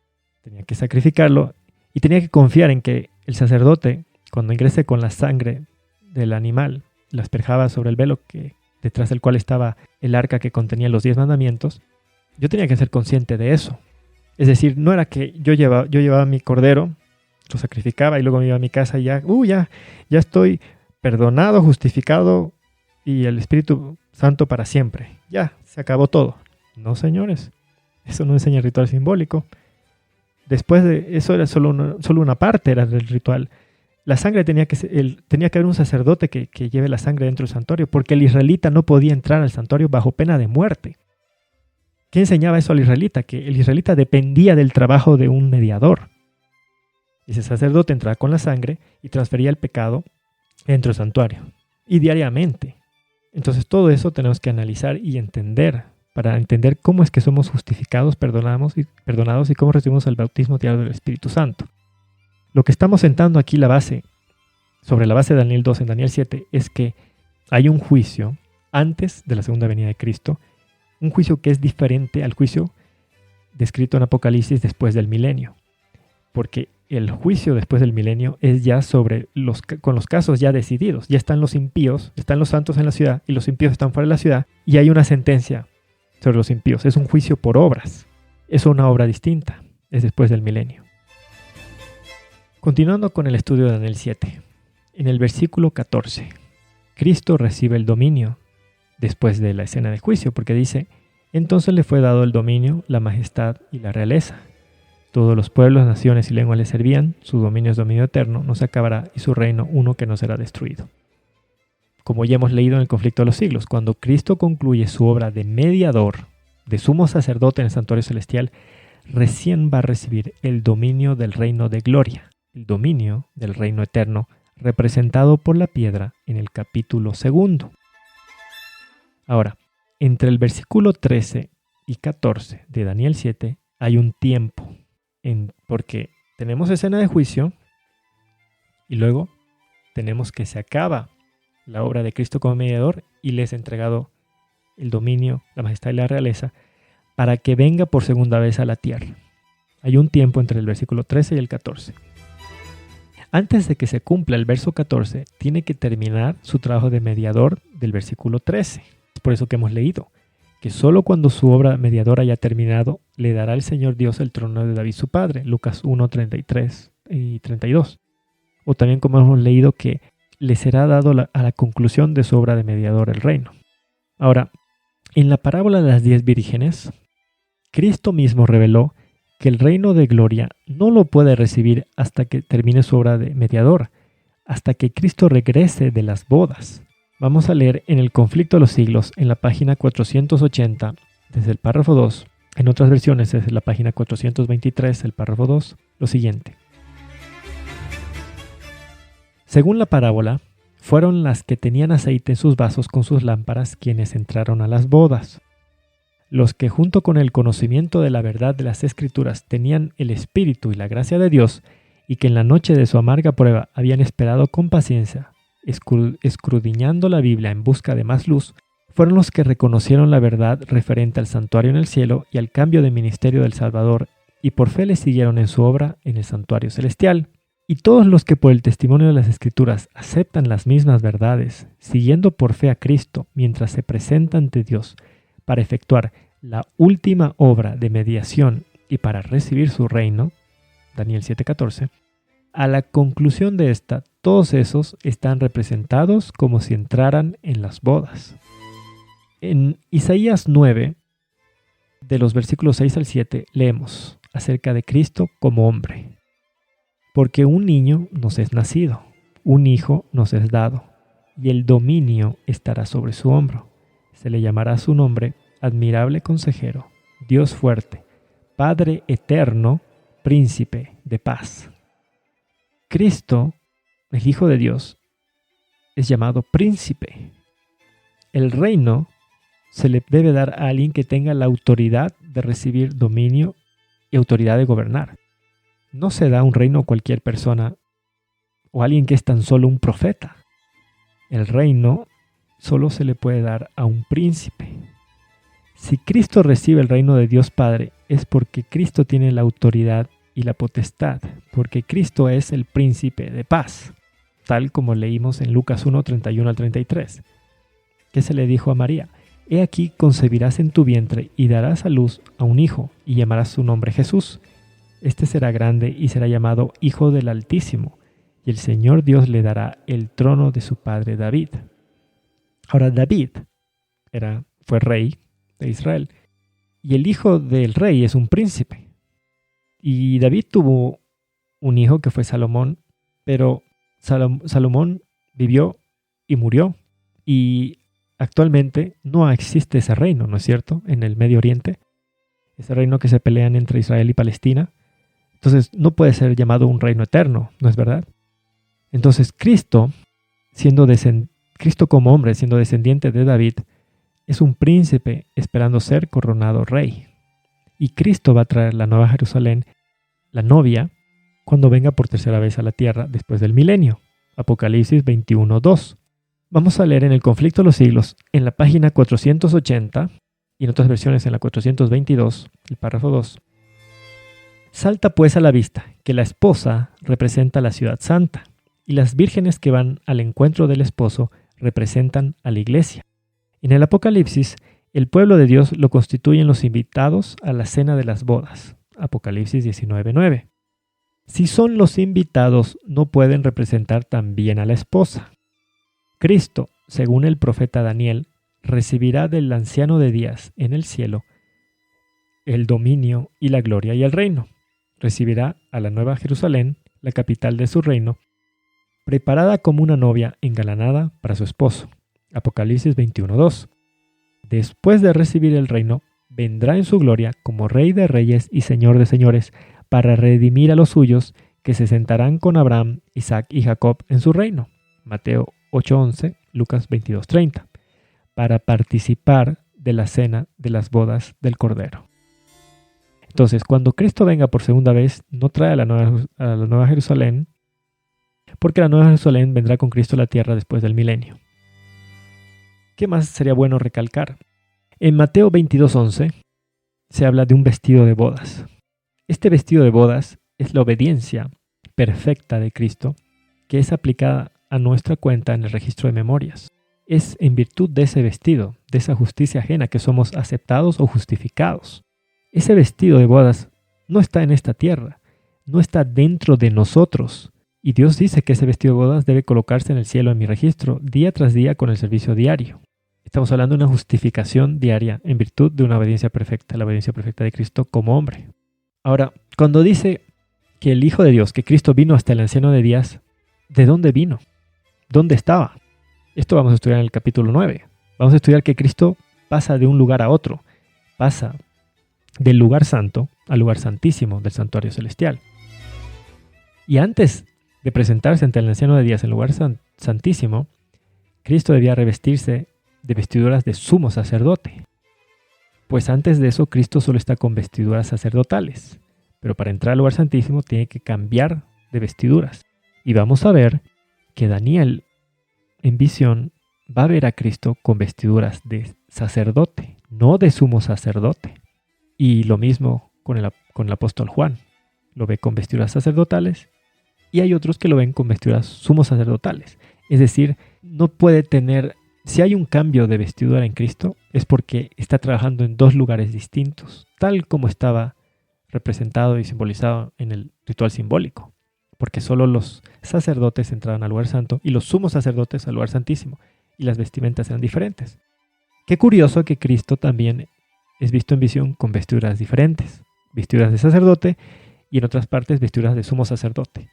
tenía que sacrificarlo y tenía que confiar en que el sacerdote, cuando ingrese con la sangre del animal, la asperjaba sobre el velo detrás del cual estaba el arca que contenía los 10 mandamientos. Yo tenía que ser consciente de eso. Es decir, no era que yo llevaba mi cordero, lo sacrificaba y luego me iba a mi casa y ya estoy perdonado, justificado y el Espíritu Santo para siempre. Ya, se acabó todo. No, señores, eso no enseña el ritual simbólico. Después de eso era solo una parte era del ritual. La sangre tenía que haber un sacerdote que lleve la sangre dentro del santuario, porque el israelita no podía entrar al santuario bajo pena de muerte. ¿Qué enseñaba eso al israelita? Que el israelita dependía del trabajo de un mediador. Ese sacerdote entraba con la sangre y transfería el pecado dentro del santuario. Y diariamente. Entonces todo eso tenemos que analizar y entender, para entender cómo es que somos justificados, perdonados y cómo recibimos el bautismo diario del Espíritu Santo. Lo que estamos sentando aquí sobre la base de Daniel 2 en Daniel 7, es que hay un juicio antes de la segunda venida de Cristo, un juicio que es diferente al juicio descrito en Apocalipsis después del milenio. Porque el juicio después del milenio es ya con los casos ya decididos. Ya están los impíos, están los santos en la ciudad y los impíos están fuera de la ciudad y hay una sentencia sobre los impíos. Es un juicio por obras. Es una obra distinta. Es después del milenio. Continuando con el estudio de Daniel 7. En el versículo 14, Cristo recibe el dominio después de la escena de juicio, porque dice: entonces le fue dado el dominio, la majestad y la realeza. Todos los pueblos, naciones y lenguas le servían, su dominio es dominio eterno, no se acabará, y su reino uno que no será destruido. Como ya hemos leído en el conflicto de los siglos, cuando Cristo concluye su obra de mediador, de sumo sacerdote en el santuario celestial, recién va a recibir el dominio del reino de gloria, el dominio del reino eterno, representado por la piedra en el capítulo 2. Ahora, entre el versículo 13 y 14 de Daniel 7 hay un tiempo, porque tenemos escena de juicio y luego tenemos que se acaba la obra de Cristo como mediador y le es entregado el dominio, la majestad y la realeza para que venga por segunda vez a la tierra. Hay un tiempo entre el versículo 13 y el 14. Antes de que se cumpla el verso 14, tiene que terminar su trabajo de mediador del versículo 13. Es por eso que hemos leído que solo cuando su obra mediadora haya terminado, le dará el Señor Dios el trono de David su padre, Lucas 1, 33 y 32. O también como hemos leído que le será dado a la conclusión de su obra de mediador el reino. Ahora, en la parábola de las 10 vírgenes, Cristo mismo reveló que el reino de gloria no lo puede recibir hasta que termine su obra de mediador, hasta que Cristo regrese de las bodas. Vamos a leer en el conflicto de los siglos, en la página 480, desde el párrafo 2, en otras versiones desde la página 423, el párrafo 2, lo siguiente. Según la parábola, fueron las que tenían aceite en sus vasos con sus lámparas quienes entraron a las bodas. Los que junto con el conocimiento de la verdad de las Escrituras tenían el Espíritu y la gracia de Dios, y que en la noche de su amarga prueba habían esperado con paciencia, escudriñando la Biblia en busca de más luz, fueron los que reconocieron la verdad referente al santuario en el cielo y al cambio de ministerio del Salvador y por fe le siguieron en su obra en el santuario celestial. Y todos los que por el testimonio de las Escrituras aceptan las mismas verdades, siguiendo por fe a Cristo mientras se presentan ante Dios para efectuar la última obra de mediación y para recibir su reino, Daniel 7:14, a la conclusión de esta, todos esos están representados como si entraran en las bodas. En Isaías 9, de los versículos 6 al 7, leemos acerca de Cristo como hombre. Porque un niño nos es nacido, un hijo nos es dado, y el dominio estará sobre su hombro. Se le llamará su nombre Admirable Consejero, Dios fuerte, Padre eterno, Príncipe de paz. Cristo, el Hijo de Dios, es llamado Príncipe. El reino se le debe dar a alguien que tenga la autoridad de recibir dominio y autoridad de gobernar. No se da un reino a cualquier persona o a alguien que es tan solo un profeta. El reino solo se le puede dar a un príncipe. Si Cristo recibe el reino de Dios Padre, es porque Cristo tiene la autoridad y la potestad, porque Cristo es el príncipe de paz, tal como leímos en Lucas 1, 31 al 33. ¿Qué se le dijo a María? He aquí concebirás en tu vientre y darás a luz a un hijo y llamarás su nombre Jesús. Este será grande y será llamado Hijo del Altísimo, y el Señor Dios le dará el trono de su padre David. Ahora David fue rey de Israel, y el hijo del rey es un príncipe. Y David tuvo un hijo que fue Salomón, pero Salomón vivió y murió, y actualmente no existe ese reino, ¿no es cierto?, en el Medio Oriente, ese reino que se pelean entre Israel y Palestina. Entonces no puede ser llamado un reino eterno, ¿no es verdad? Entonces Cristo como hombre, siendo descendiente de David, es un príncipe esperando ser coronado rey. Y Cristo va a traer la Nueva Jerusalén, la novia, cuando venga por tercera vez a la tierra después del milenio. Apocalipsis 21:2. Vamos a leer en el Conflicto de los Siglos, en la página 480 y en otras versiones en la 422, el párrafo 2. Salta pues a la vista que la esposa representa la ciudad santa y las vírgenes que van al encuentro del esposo representan a la iglesia. En el Apocalipsis, el pueblo de Dios lo constituyen los invitados a la cena de las bodas. Apocalipsis 19:9. Si son los invitados, no pueden representar también a la esposa. Cristo, según el profeta Daniel, recibirá del anciano de días en el cielo el dominio y la gloria y el reino. Recibirá a la Nueva Jerusalén, la capital de su reino, preparada como una novia engalanada para su esposo. Apocalipsis 21:2. Después de recibir el reino, vendrá en su gloria como Rey de reyes y Señor de señores, para redimir a los suyos que se sentarán con Abraham, Isaac y Jacob en su reino. Mateo 8:11, Lucas 22:30. Para participar de la cena de las bodas del Cordero. Entonces, cuando Cristo venga por segunda vez, no trae a la Nueva Jerusalén, porque la Nueva Jerusalén vendrá con Cristo a la tierra después del milenio. ¿Qué más sería bueno recalcar? En Mateo 22:11 se habla de un vestido de bodas. Este vestido de bodas es la obediencia perfecta de Cristo, que es aplicada a nuestra cuenta en el registro de memorias. Es en virtud de ese vestido, de esa justicia ajena, que somos aceptados o justificados. Ese vestido de bodas no está en esta tierra, no está dentro de nosotros. Y Dios dice que ese vestido de bodas debe colocarse en el cielo en mi registro, día tras día con el servicio diario. Estamos hablando de una justificación diaria en virtud de una obediencia perfecta, la obediencia perfecta de Cristo como hombre. Ahora, cuando dice que el Hijo de Dios, que Cristo vino hasta el anciano de días, ¿de dónde vino? ¿Dónde estaba? Esto vamos a estudiar en el capítulo 9. Vamos a estudiar que Cristo pasa de un lugar a otro, pasa del lugar santo al lugar santísimo del santuario celestial. Y antes de presentarse ante el anciano de días en el lugar santísimo, Cristo debía revestirse de vestiduras de sumo sacerdote. Pues antes de eso, Cristo solo está con vestiduras sacerdotales. Pero para entrar al lugar santísimo tiene que cambiar de vestiduras. Y vamos a ver que Daniel, en visión, va a ver a Cristo con vestiduras de sacerdote, no de sumo sacerdote. Y lo mismo con el apóstol Juan. Lo ve con vestiduras sacerdotales y hay otros que lo ven con vestiduras sumos sacerdotales. Es decir, no puede tener, si hay un cambio de vestidura en Cristo, es porque está trabajando en dos lugares distintos, tal como estaba representado y simbolizado en el ritual simbólico, porque solo los sacerdotes entraban al lugar santo y los sumos sacerdotes al lugar santísimo, y las vestimentas eran diferentes. Qué curioso que Cristo también es visto en visión con vestiduras diferentes, vestiduras de sacerdote y en otras partes vestiduras de sumo sacerdote,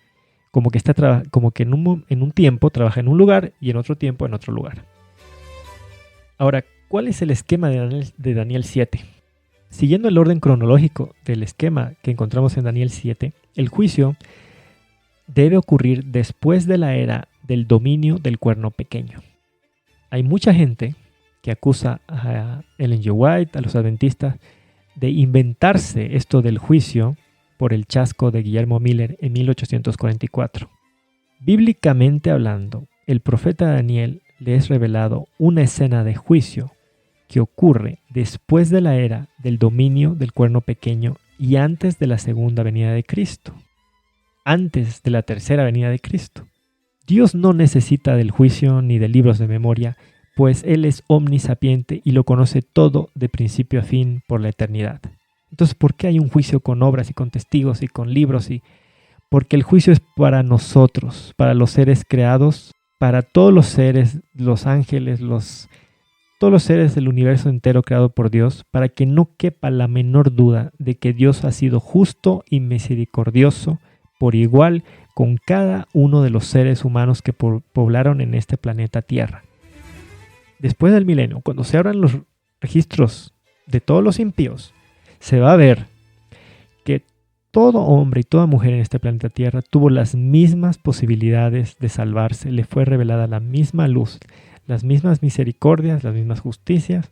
como que en un tiempo trabaja en un lugar y en otro tiempo en otro lugar. Ahora, ¿cuál es el esquema de Daniel 7? Siguiendo el orden cronológico del esquema que encontramos en Daniel 7, el juicio debe ocurrir después de la era del dominio del cuerno pequeño. Hay mucha gente que acusa a Ellen G. White, a los adventistas, de inventarse esto del juicio por el chasco de Guillermo Miller en 1844. Bíblicamente hablando, el profeta Daniel le es revelado una escena de juicio que ocurre después de la era del dominio del cuerno pequeño y antes de la segunda venida de Cristo, antes de la tercera venida de Cristo. Dios no necesita del juicio ni de libros de memoria, pues Él es omnisapiente y lo conoce todo de principio a fin por la eternidad. Entonces, ¿por qué hay un juicio con obras y con testigos y con libros? Porque el juicio es para nosotros, para los seres creados, para todos los seres, los ángeles, todos los seres del universo entero creado por Dios, para que no quepa la menor duda de que Dios ha sido justo y misericordioso por igual con cada uno de los seres humanos que poblaron en este planeta Tierra. Después del milenio, cuando se abran los registros de todos los impíos, se va a ver que todo hombre y toda mujer en este planeta Tierra tuvo las mismas posibilidades de salvarse, le fue revelada la misma luz, las mismas misericordias, las mismas justicias,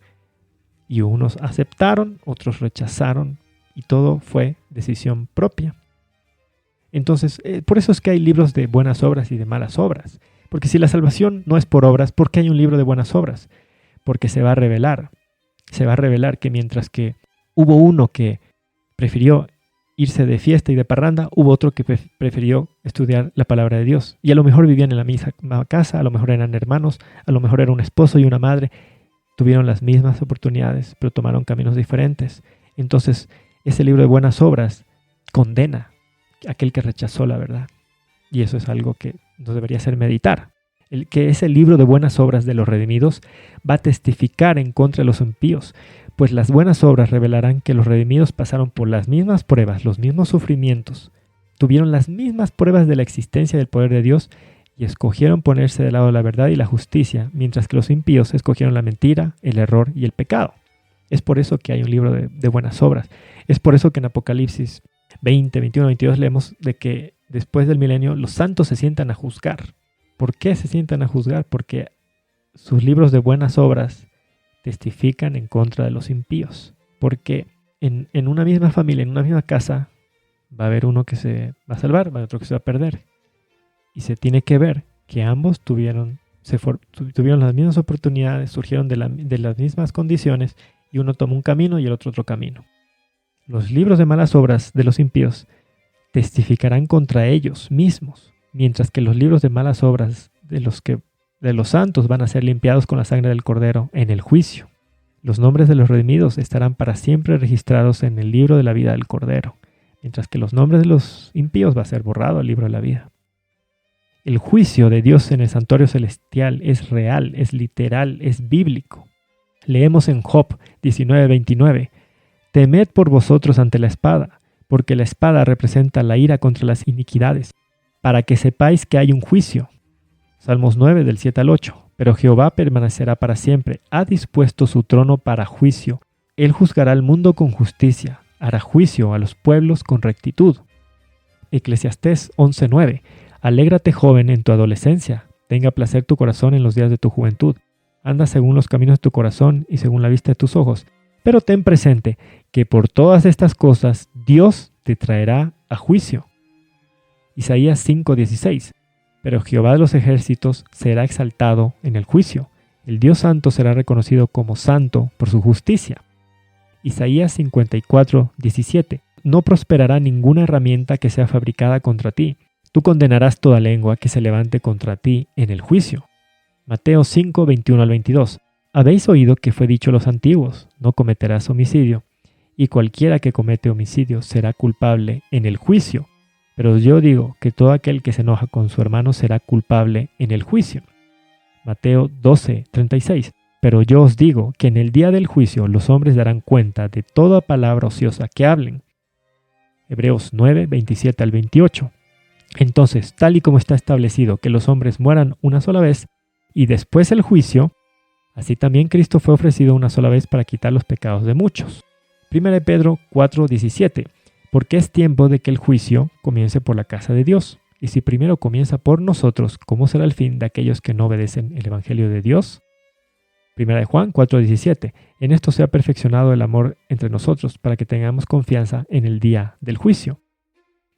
y unos aceptaron, otros rechazaron, y todo fue decisión propia. Entonces, por eso es que hay libros de buenas obras y de malas obras, porque si la salvación no es por obras, ¿por qué hay un libro de buenas obras? Porque se va a revelar que mientras que hubo uno que prefirió irse de fiesta y de parranda, hubo otro que prefirió estudiar la palabra de Dios. Y a lo mejor vivían en la misma casa, a lo mejor eran hermanos, a lo mejor era un esposo y una madre. Tuvieron las mismas oportunidades, pero tomaron caminos diferentes. Entonces, ese libro de buenas obras condena a aquel que rechazó la verdad. Y eso es algo que nos debería hacer meditar. Que ese libro de buenas obras de los redimidos va a testificar en contra de los impíos, pues las buenas obras revelarán que los redimidos pasaron por las mismas pruebas, los mismos sufrimientos, tuvieron las mismas pruebas de la existencia del poder de Dios y escogieron ponerse del lado de la verdad y la justicia, mientras que los impíos escogieron la mentira, el error y el pecado. Es por eso que hay un libro de buenas obras. Es por eso que en Apocalipsis 20, 21, 22 leemos de que después del milenio los santos se sientan a juzgar. ¿Por qué se sientan a juzgar? Porque sus libros de buenas obras testifican en contra de los impíos. Porque en una misma familia, en una misma casa, va a haber uno que se va a salvar, va a haber otro que se va a perder. Y se tiene que ver que ambos tuvieron las mismas oportunidades, surgieron de las mismas condiciones, y uno tomó un camino y el otro camino. Los libros de malas obras de los impíos testificarán contra ellos mismos, mientras que los libros de malas obras de los santos van a ser limpiados con la sangre del Cordero en el juicio. Los nombres de los redimidos estarán para siempre registrados en el libro de la vida del Cordero, mientras que los nombres de los impíos va a ser borrado del libro de la vida. El juicio de Dios en el santuario celestial es real, es literal, es bíblico. Leemos en Job 19:29, «Temed por vosotros ante la espada, porque la espada representa la ira contra las iniquidades, para que sepáis que hay un juicio». Salmos 9 del 7 al 8. «Pero Jehová permanecerá para siempre, ha dispuesto su trono para juicio. Él juzgará al mundo con justicia, hará juicio a los pueblos con rectitud». Eclesiastés 11:9. «Alégrate, joven, en tu adolescencia, tenga placer tu corazón en los días de tu juventud. Anda según los caminos de tu corazón y según la vista de tus ojos. Pero ten presente que por todas estas cosas Dios te traerá a juicio». Isaías 5:16. «Pero Jehová de los ejércitos será exaltado en el juicio. El Dios santo será reconocido como santo por su justicia». Isaías 54:17. no prosperará ninguna herramienta que sea fabricada contra ti. Tú condenarás toda lengua que se levante contra ti en el juicio. Mateo 5, 21 al 22. Habéis oído que fue dicho a los antiguos, no cometerás homicidio, y cualquiera que comete homicidio será culpable en el juicio. Pero yo digo que todo aquel que se enoja con su hermano será culpable en el juicio. Mateo 12, 36. Pero yo os digo que en el día del juicio los hombres darán cuenta de toda palabra ociosa que hablen. Hebreos 9, 27 al 28. Entonces, tal y como está establecido que los hombres mueran una sola vez y después el juicio, así también Cristo fue ofrecido una sola vez para quitar los pecados de muchos. 1 Pedro 4, 17. Porque es tiempo de que el juicio comience por la casa de Dios. Y si primero comienza por nosotros, ¿cómo será el fin de aquellos que no obedecen el Evangelio de Dios? 1 Juan 4:17. En esto se ha perfeccionado el amor entre nosotros para que tengamos confianza en el día del juicio.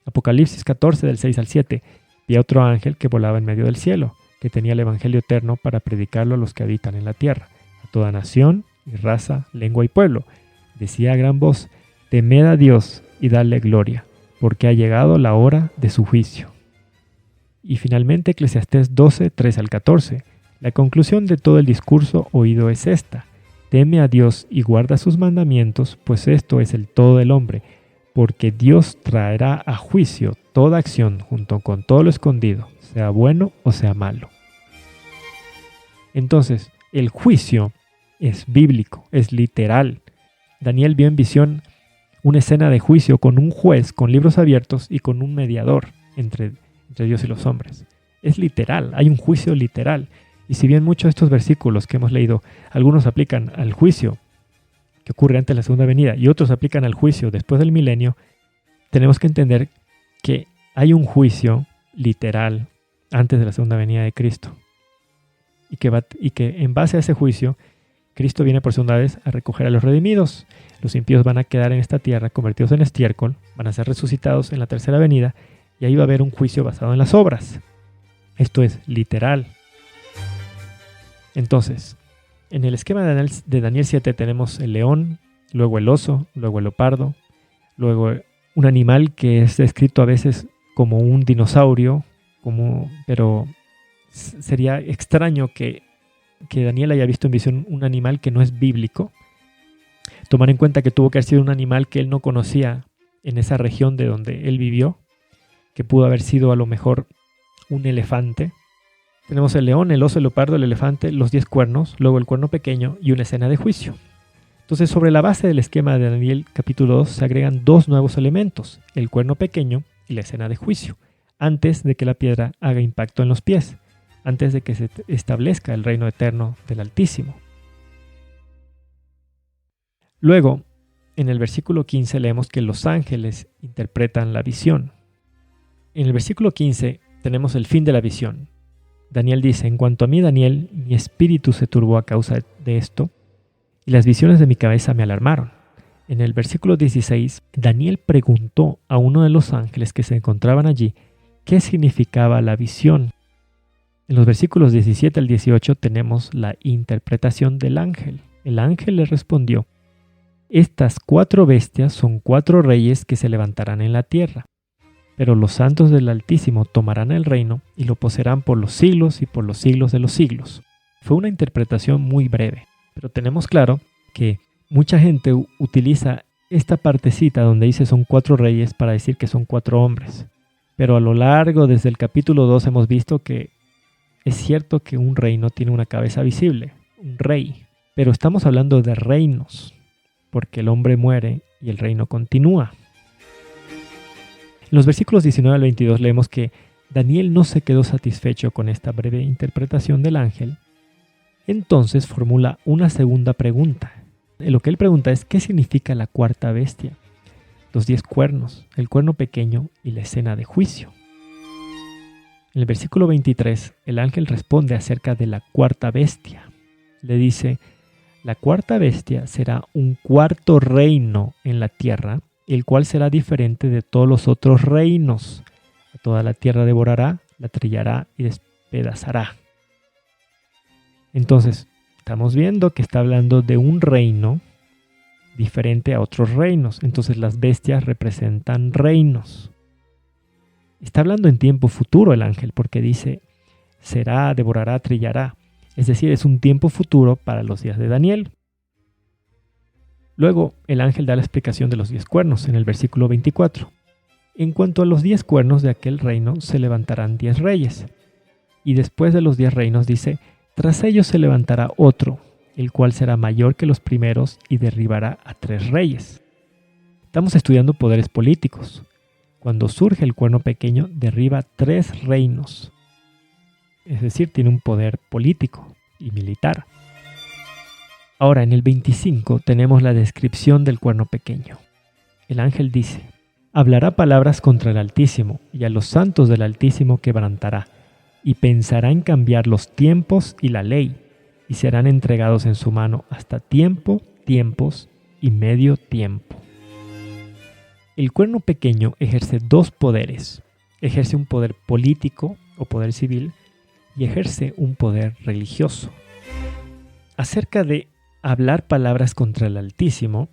Apocalipsis 14 del 6 al 7. Vi a otro ángel que volaba en medio del cielo, que tenía el Evangelio eterno para predicarlo a los que habitan en la tierra, a toda nación y raza, lengua y pueblo. Decía a gran voz: temed a Dios y dadle gloria, porque ha llegado la hora de su juicio. Y finalmente Eclesiastés 12, 3 al 14. La conclusión de todo el discurso oído es esta: teme a Dios y guarda sus mandamientos, pues esto es el todo del hombre, porque Dios traerá a juicio toda acción junto con todo lo escondido, sea bueno o sea malo. Entonces, el juicio es bíblico, es literal. Daniel vio en visión una escena de juicio con un juez con libros abiertos y con un mediador entre Dios y los hombres. Es literal, hay un juicio literal. Y si bien muchos de estos versículos que hemos leído, algunos aplican al juicio que ocurre antes de la segunda venida y otros aplican al juicio después del milenio, tenemos que entender que hay un juicio literal antes de la segunda venida de Cristo. Y que en base a ese juicio, Cristo viene por segunda vez a recoger a los redimidos. Los impíos van a quedar en esta tierra convertidos en estiércol, van a ser resucitados en la tercera venida y ahí va a haber un juicio basado en las obras. Esto es literal. Entonces, en el esquema de Daniel 7 tenemos el león, luego el oso, luego el leopardo, luego un animal que es descrito a veces como un dinosaurio, pero sería extraño que Daniel haya visto en visión un animal que no es bíblico. Tomar en cuenta que tuvo que haber sido un animal que él no conocía en esa región de donde él vivió, que pudo haber sido a lo mejor un elefante. Tenemos el león, el oso, el leopardo, el elefante, los 10 cuernos, luego el cuerno pequeño y una escena de juicio. Entonces, sobre la base del esquema de Daniel capítulo 2 se agregan dos nuevos elementos, el cuerno pequeño y la escena de juicio, antes de que la piedra haga impacto en los pies, antes de que se establezca el reino eterno del Altísimo. Luego, en el versículo 15 leemos que los ángeles interpretan la visión. En el versículo 15 tenemos el fin de la visión. Daniel dice: en cuanto a mí, Daniel, mi espíritu se turbó a causa de esto, y las visiones de mi cabeza me alarmaron. En el versículo 16, Daniel preguntó a uno de los ángeles que se encontraban allí qué significaba la visión. En los versículos 17 al 18 tenemos la interpretación del ángel. El ángel le respondió: estas 4 bestias son 4 reyes que se levantarán en la tierra. Pero los santos del Altísimo tomarán el reino y lo poseerán por los siglos y por los siglos de los siglos. Fue una interpretación muy breve, pero tenemos claro que mucha gente utiliza esta partecita donde dice son 4 reyes para decir que son 4 hombres. Pero a lo largo, desde el capítulo 2, hemos visto que es cierto que un reino tiene una cabeza visible, un rey. Pero estamos hablando de reinos, porque el hombre muere y el reino continúa. En los versículos 19 al 22 leemos que Daniel no se quedó satisfecho con esta breve interpretación del ángel. Entonces formula una segunda pregunta. Lo que él pregunta es: ¿qué significa la cuarta bestia? Los 10 cuernos, el cuerno pequeño y la escena de juicio. En el versículo 23, el ángel responde acerca de la cuarta bestia. Le dice: la cuarta bestia será un cuarto reino en la tierra, el cual será diferente de todos los otros reinos. A toda la tierra devorará, la trillará y despedazará. Entonces, estamos viendo que está hablando de un reino diferente a otros reinos. Entonces las bestias representan reinos. Está hablando en tiempo futuro el ángel porque dice, será, devorará, trillará. Es decir, es un tiempo futuro para los días de Daniel. Luego el ángel da la explicación de los 10 cuernos en el versículo 24. En cuanto a los 10 cuernos de aquel reino, se levantarán 10 reyes. Y después de los 10 reinos dice, tras ellos se levantará otro, el cual será mayor que los primeros y derribará a 3 reyes. Estamos estudiando poderes políticos. Cuando surge el cuerno pequeño, derriba 3 reinos. Es decir, tiene un poder político y militar. Ahora, en el 25 tenemos la descripción del cuerno pequeño. El ángel dice, hablará palabras contra el Altísimo, y a los santos del Altísimo quebrantará, y pensará en cambiar los tiempos y la ley, y serán entregados en su mano hasta tiempo, tiempos y medio tiempo. El cuerno pequeño ejerce 2 poderes. Ejerce un poder político o poder civil y ejerce un poder religioso. Acerca de hablar palabras contra el Altísimo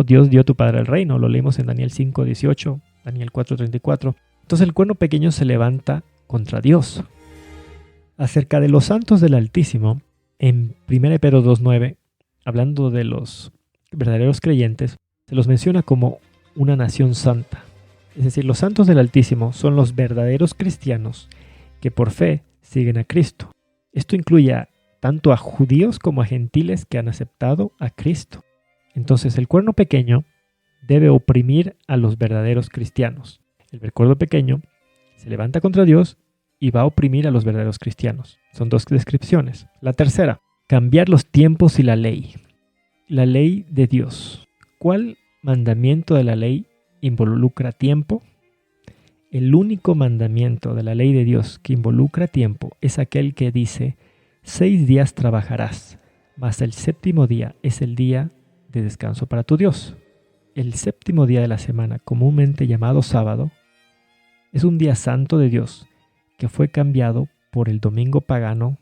Dios dio a tu Padre el reino. Lo leímos en Daniel 5:18, Daniel 4:34. Entonces el cuerno pequeño se levanta contra Dios. Acerca de los santos del Altísimo, en 1 Pedro 2:9, hablando de los verdaderos creyentes, se los menciona como una nación santa. Es decir, los santos del Altísimo son los verdaderos cristianos que por fe siguen a Cristo. Esto incluye tanto a judíos como a gentiles que han aceptado a Cristo. Entonces el cuerno pequeño debe oprimir a los verdaderos cristianos. El cuerno pequeño se levanta contra Dios y va a oprimir a los verdaderos cristianos. Son 2 descripciones. La tercera, cambiar los tiempos y la ley. La ley de Dios. ¿Cuál mandamiento de la ley involucra tiempo? El único mandamiento de la ley de Dios que involucra tiempo es aquel que dice, 6 días trabajarás, mas el 7º día es el día de descanso para tu Dios. El 7º día de la semana, comúnmente llamado sábado, es un día santo de Dios que fue cambiado por el domingo pagano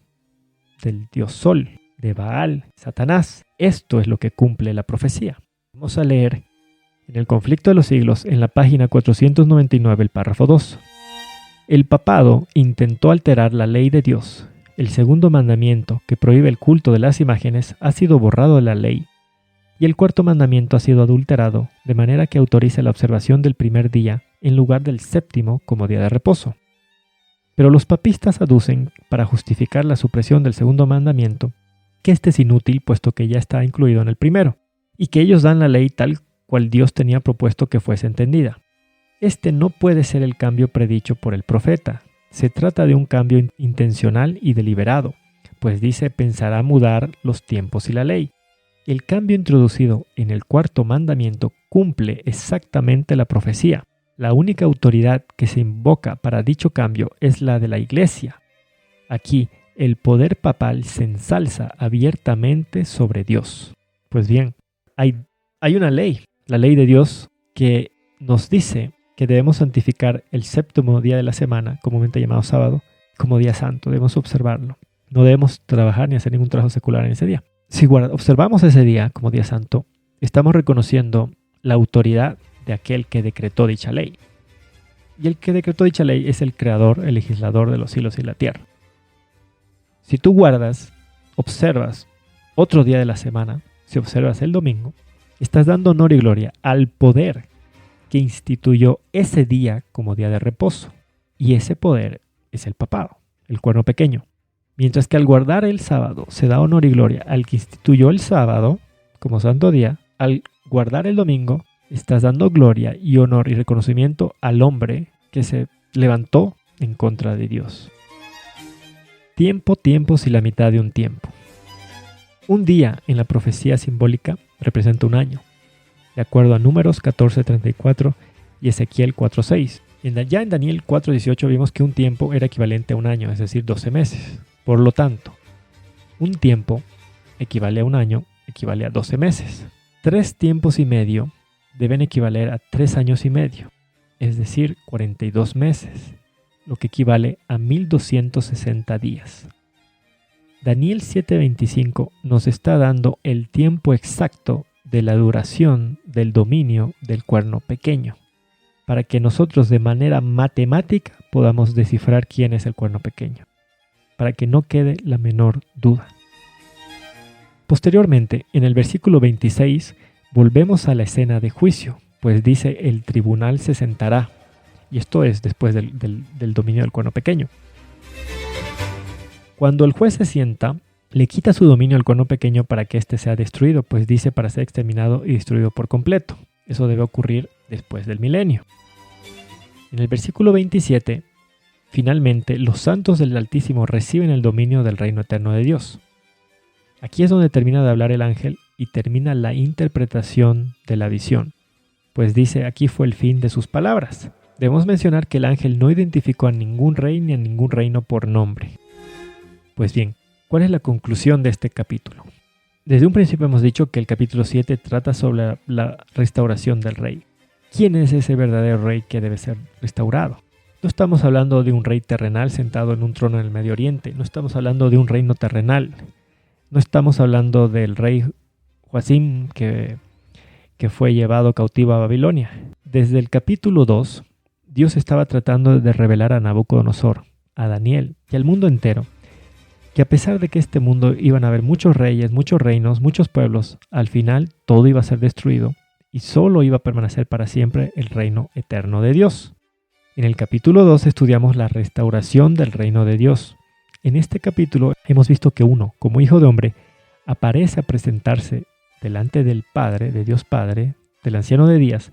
del dios Sol, de Baal, Satanás. Esto es lo que cumple la profecía. Vamos a leer en el Conflicto de los Siglos, en la página 499, el párrafo 2. El papado intentó alterar la ley de Dios. El segundo mandamiento, que prohíbe el culto de las imágenes, ha sido borrado de la ley. Y el cuarto mandamiento ha sido adulterado, de manera que autoriza la observación del primer día en lugar del 7º como día de reposo. Pero los papistas aducen, para justificar la supresión del segundo mandamiento, que este es inútil puesto que ya está incluido en el primero, y que ellos dan la ley tal cual Dios tenía propuesto que fuese entendida. Este no puede ser el cambio predicho por el profeta. Se trata de un cambio intencional y deliberado, pues dice pensará mudar los tiempos y la ley. El cambio introducido en el cuarto mandamiento cumple exactamente la profecía. La única autoridad que se invoca para dicho cambio es la de la Iglesia. Aquí, el poder papal se ensalza abiertamente sobre Dios. Pues bien, hay una ley, la ley de Dios, que nos dice que debemos santificar el 7º día de la semana, comúnmente llamado sábado, como día santo. Debemos observarlo. No debemos trabajar ni hacer ningún trabajo secular en ese día. Si observamos ese día como día santo, estamos reconociendo la autoridad de aquel que decretó dicha ley. Y el que decretó dicha ley es el creador, el legislador de los cielos y la tierra. Si tú observas otro día de la semana, si observas el domingo, estás dando honor y gloria al poder que instituyó ese día como día de reposo. Y ese poder es el papado, el cuerno pequeño. Mientras que al guardar el sábado se da honor y gloria al que instituyó el sábado como santo día, al guardar el domingo estás dando gloria y honor y reconocimiento al hombre que se levantó en contra de Dios. Tiempo, tiempos y la mitad de un tiempo. Un día en la profecía simbólica representa un año, de acuerdo a Números 14:34 y Ezequiel 4:6. Ya en Daniel 4:18 vimos que un tiempo era equivalente a un año, es decir, 12 meses. Por lo tanto, un tiempo equivale a un año, equivale a 12 meses. 3 tiempos y medio deben equivaler a 3 años y medio, es decir, 42 meses, lo que equivale a 1260 días. Daniel 7:25 nos está dando el tiempo exacto de la duración del dominio del cuerno pequeño, para que nosotros de manera matemática podamos descifrar quién es el cuerno pequeño, para que no quede la menor duda. Posteriormente, en el versículo 26, volvemos a la escena de juicio, pues dice: el tribunal se sentará, y esto es después del dominio del cuerno pequeño. Cuando el juez se sienta, le quita su dominio al cuerno pequeño para que éste sea destruido, pues dice para ser exterminado y destruido por completo. Eso debe ocurrir después del milenio. En el versículo 27, finalmente, los santos del Altísimo reciben el dominio del reino eterno de Dios. Aquí es donde termina de hablar el ángel y termina la interpretación de la visión, pues dice: aquí fue el fin de sus palabras. Debemos mencionar que el ángel no identificó a ningún rey ni a ningún reino por nombre. Pues bien, ¿cuál es la conclusión de este capítulo? Desde un principio hemos dicho que el capítulo 7 trata sobre la restauración del rey. ¿Quién es ese verdadero rey que debe ser restaurado? No estamos hablando de un rey terrenal sentado en un trono en el Medio Oriente. No estamos hablando de un reino terrenal. No estamos hablando del rey Joacim que fue llevado cautivo a Babilonia. Desde el capítulo 2, Dios estaba tratando de revelar a Nabucodonosor, a Daniel y al mundo entero que a pesar de que este mundo iban a haber muchos reyes, muchos reinos, muchos pueblos, al final todo iba a ser destruido y solo iba a permanecer para siempre el reino eterno de Dios. En el capítulo 2 estudiamos la restauración del reino de Dios. En este capítulo hemos visto que uno, como hijo de hombre, aparece a presentarse delante del Padre, de Dios Padre, del Anciano de Días,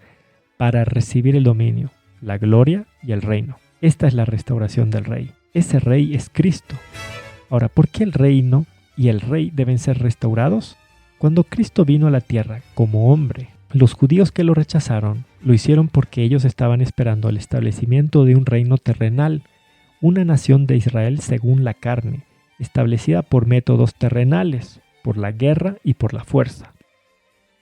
para recibir el dominio, la gloria y el reino. Esta es la restauración del rey. Ese rey es Cristo. Ahora, ¿por qué el reino y el rey deben ser restaurados? Cuando Cristo vino a la tierra como hombre, los judíos que lo rechazaron lo hicieron porque ellos estaban esperando el establecimiento de un reino terrenal, una nación de Israel según la carne, establecida por métodos terrenales, por la guerra y por la fuerza.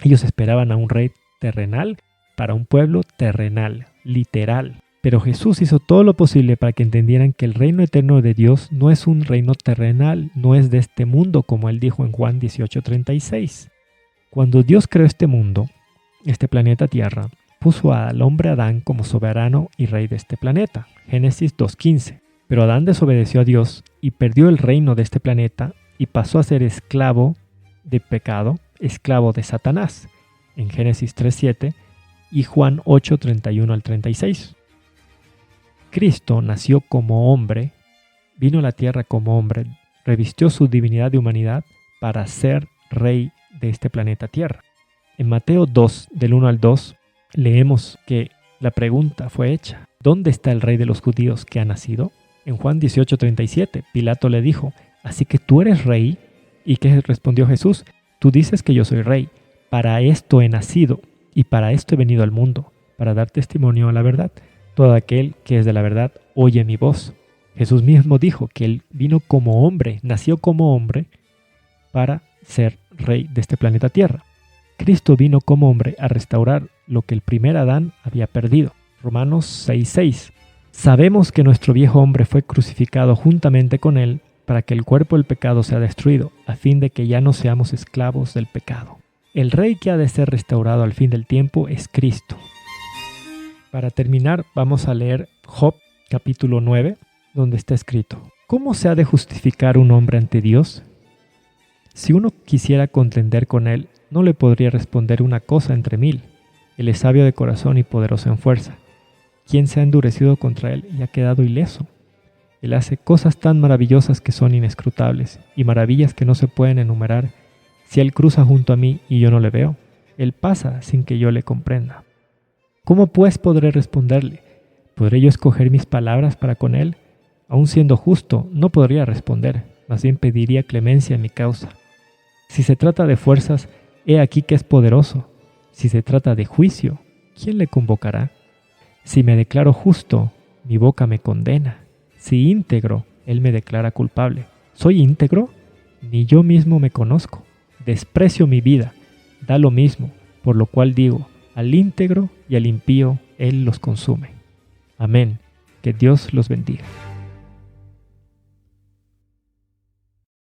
Ellos esperaban a un rey terrenal para un pueblo terrenal, literal. Pero Jesús hizo todo lo posible para que entendieran que el reino eterno de Dios no es un reino terrenal, no es de este mundo, como él dijo en Juan 18:36. Cuando Dios creó este mundo, este planeta Tierra, puso al hombre Adán como soberano y rey de este planeta, Génesis 2:15. Pero Adán desobedeció a Dios y perdió el reino de este planeta y pasó a ser esclavo de pecado, esclavo de Satanás, en Génesis 3:7 y Juan 8:31 al 36. Cristo nació como hombre, vino a la tierra como hombre, revistió su divinidad de humanidad para ser rey de este planeta Tierra. En Mateo 2, del 1 al 2, leemos que la pregunta fue hecha: ¿dónde está el rey de los judíos que ha nacido? En Juan 18:37, Pilato le dijo: ¿así que tú eres rey? ¿Y qué respondió Jesús? Tú dices que yo soy rey. Para esto he nacido y para esto he venido al mundo, para dar testimonio a la verdad. Todo aquel que es de la verdad oye mi voz. Jesús mismo dijo que él vino como hombre, nació como hombre para ser rey de este planeta Tierra. Cristo vino como hombre a restaurar lo que el primer Adán había perdido. Romanos 6:6. Sabemos que nuestro viejo hombre fue crucificado juntamente con él para que el cuerpo del pecado sea destruido, a fin de que ya no seamos esclavos del pecado. El rey que ha de ser restaurado al fin del tiempo es Cristo. Para terminar, vamos a leer Job capítulo 9, donde está escrito: ¿cómo se ha de justificar un hombre ante Dios? Si uno quisiera contender con él, no le podría responder una cosa entre mil. Él es sabio de corazón y poderoso en fuerza. ¿Quién se ha endurecido contra él y ha quedado ileso? Él hace cosas tan maravillosas que son inescrutables, y maravillas que no se pueden enumerar. Si él cruza junto a mí y yo no le veo, él pasa sin que yo le comprenda. ¿Cómo pues podré responderle? ¿Podré yo escoger mis palabras para con él? Aun siendo justo, no podría responder, más bien pediría clemencia en mi causa. Si se trata de fuerzas, he aquí que es poderoso. Si se trata de juicio, ¿quién le convocará? Si me declaro justo, mi boca me condena. Si íntegro, él me declara culpable. ¿Soy íntegro? Ni yo mismo me conozco. Desprecio mi vida, da lo mismo, por lo cual digo: al íntegro y al impío él los consume. Amén. Que Dios los bendiga.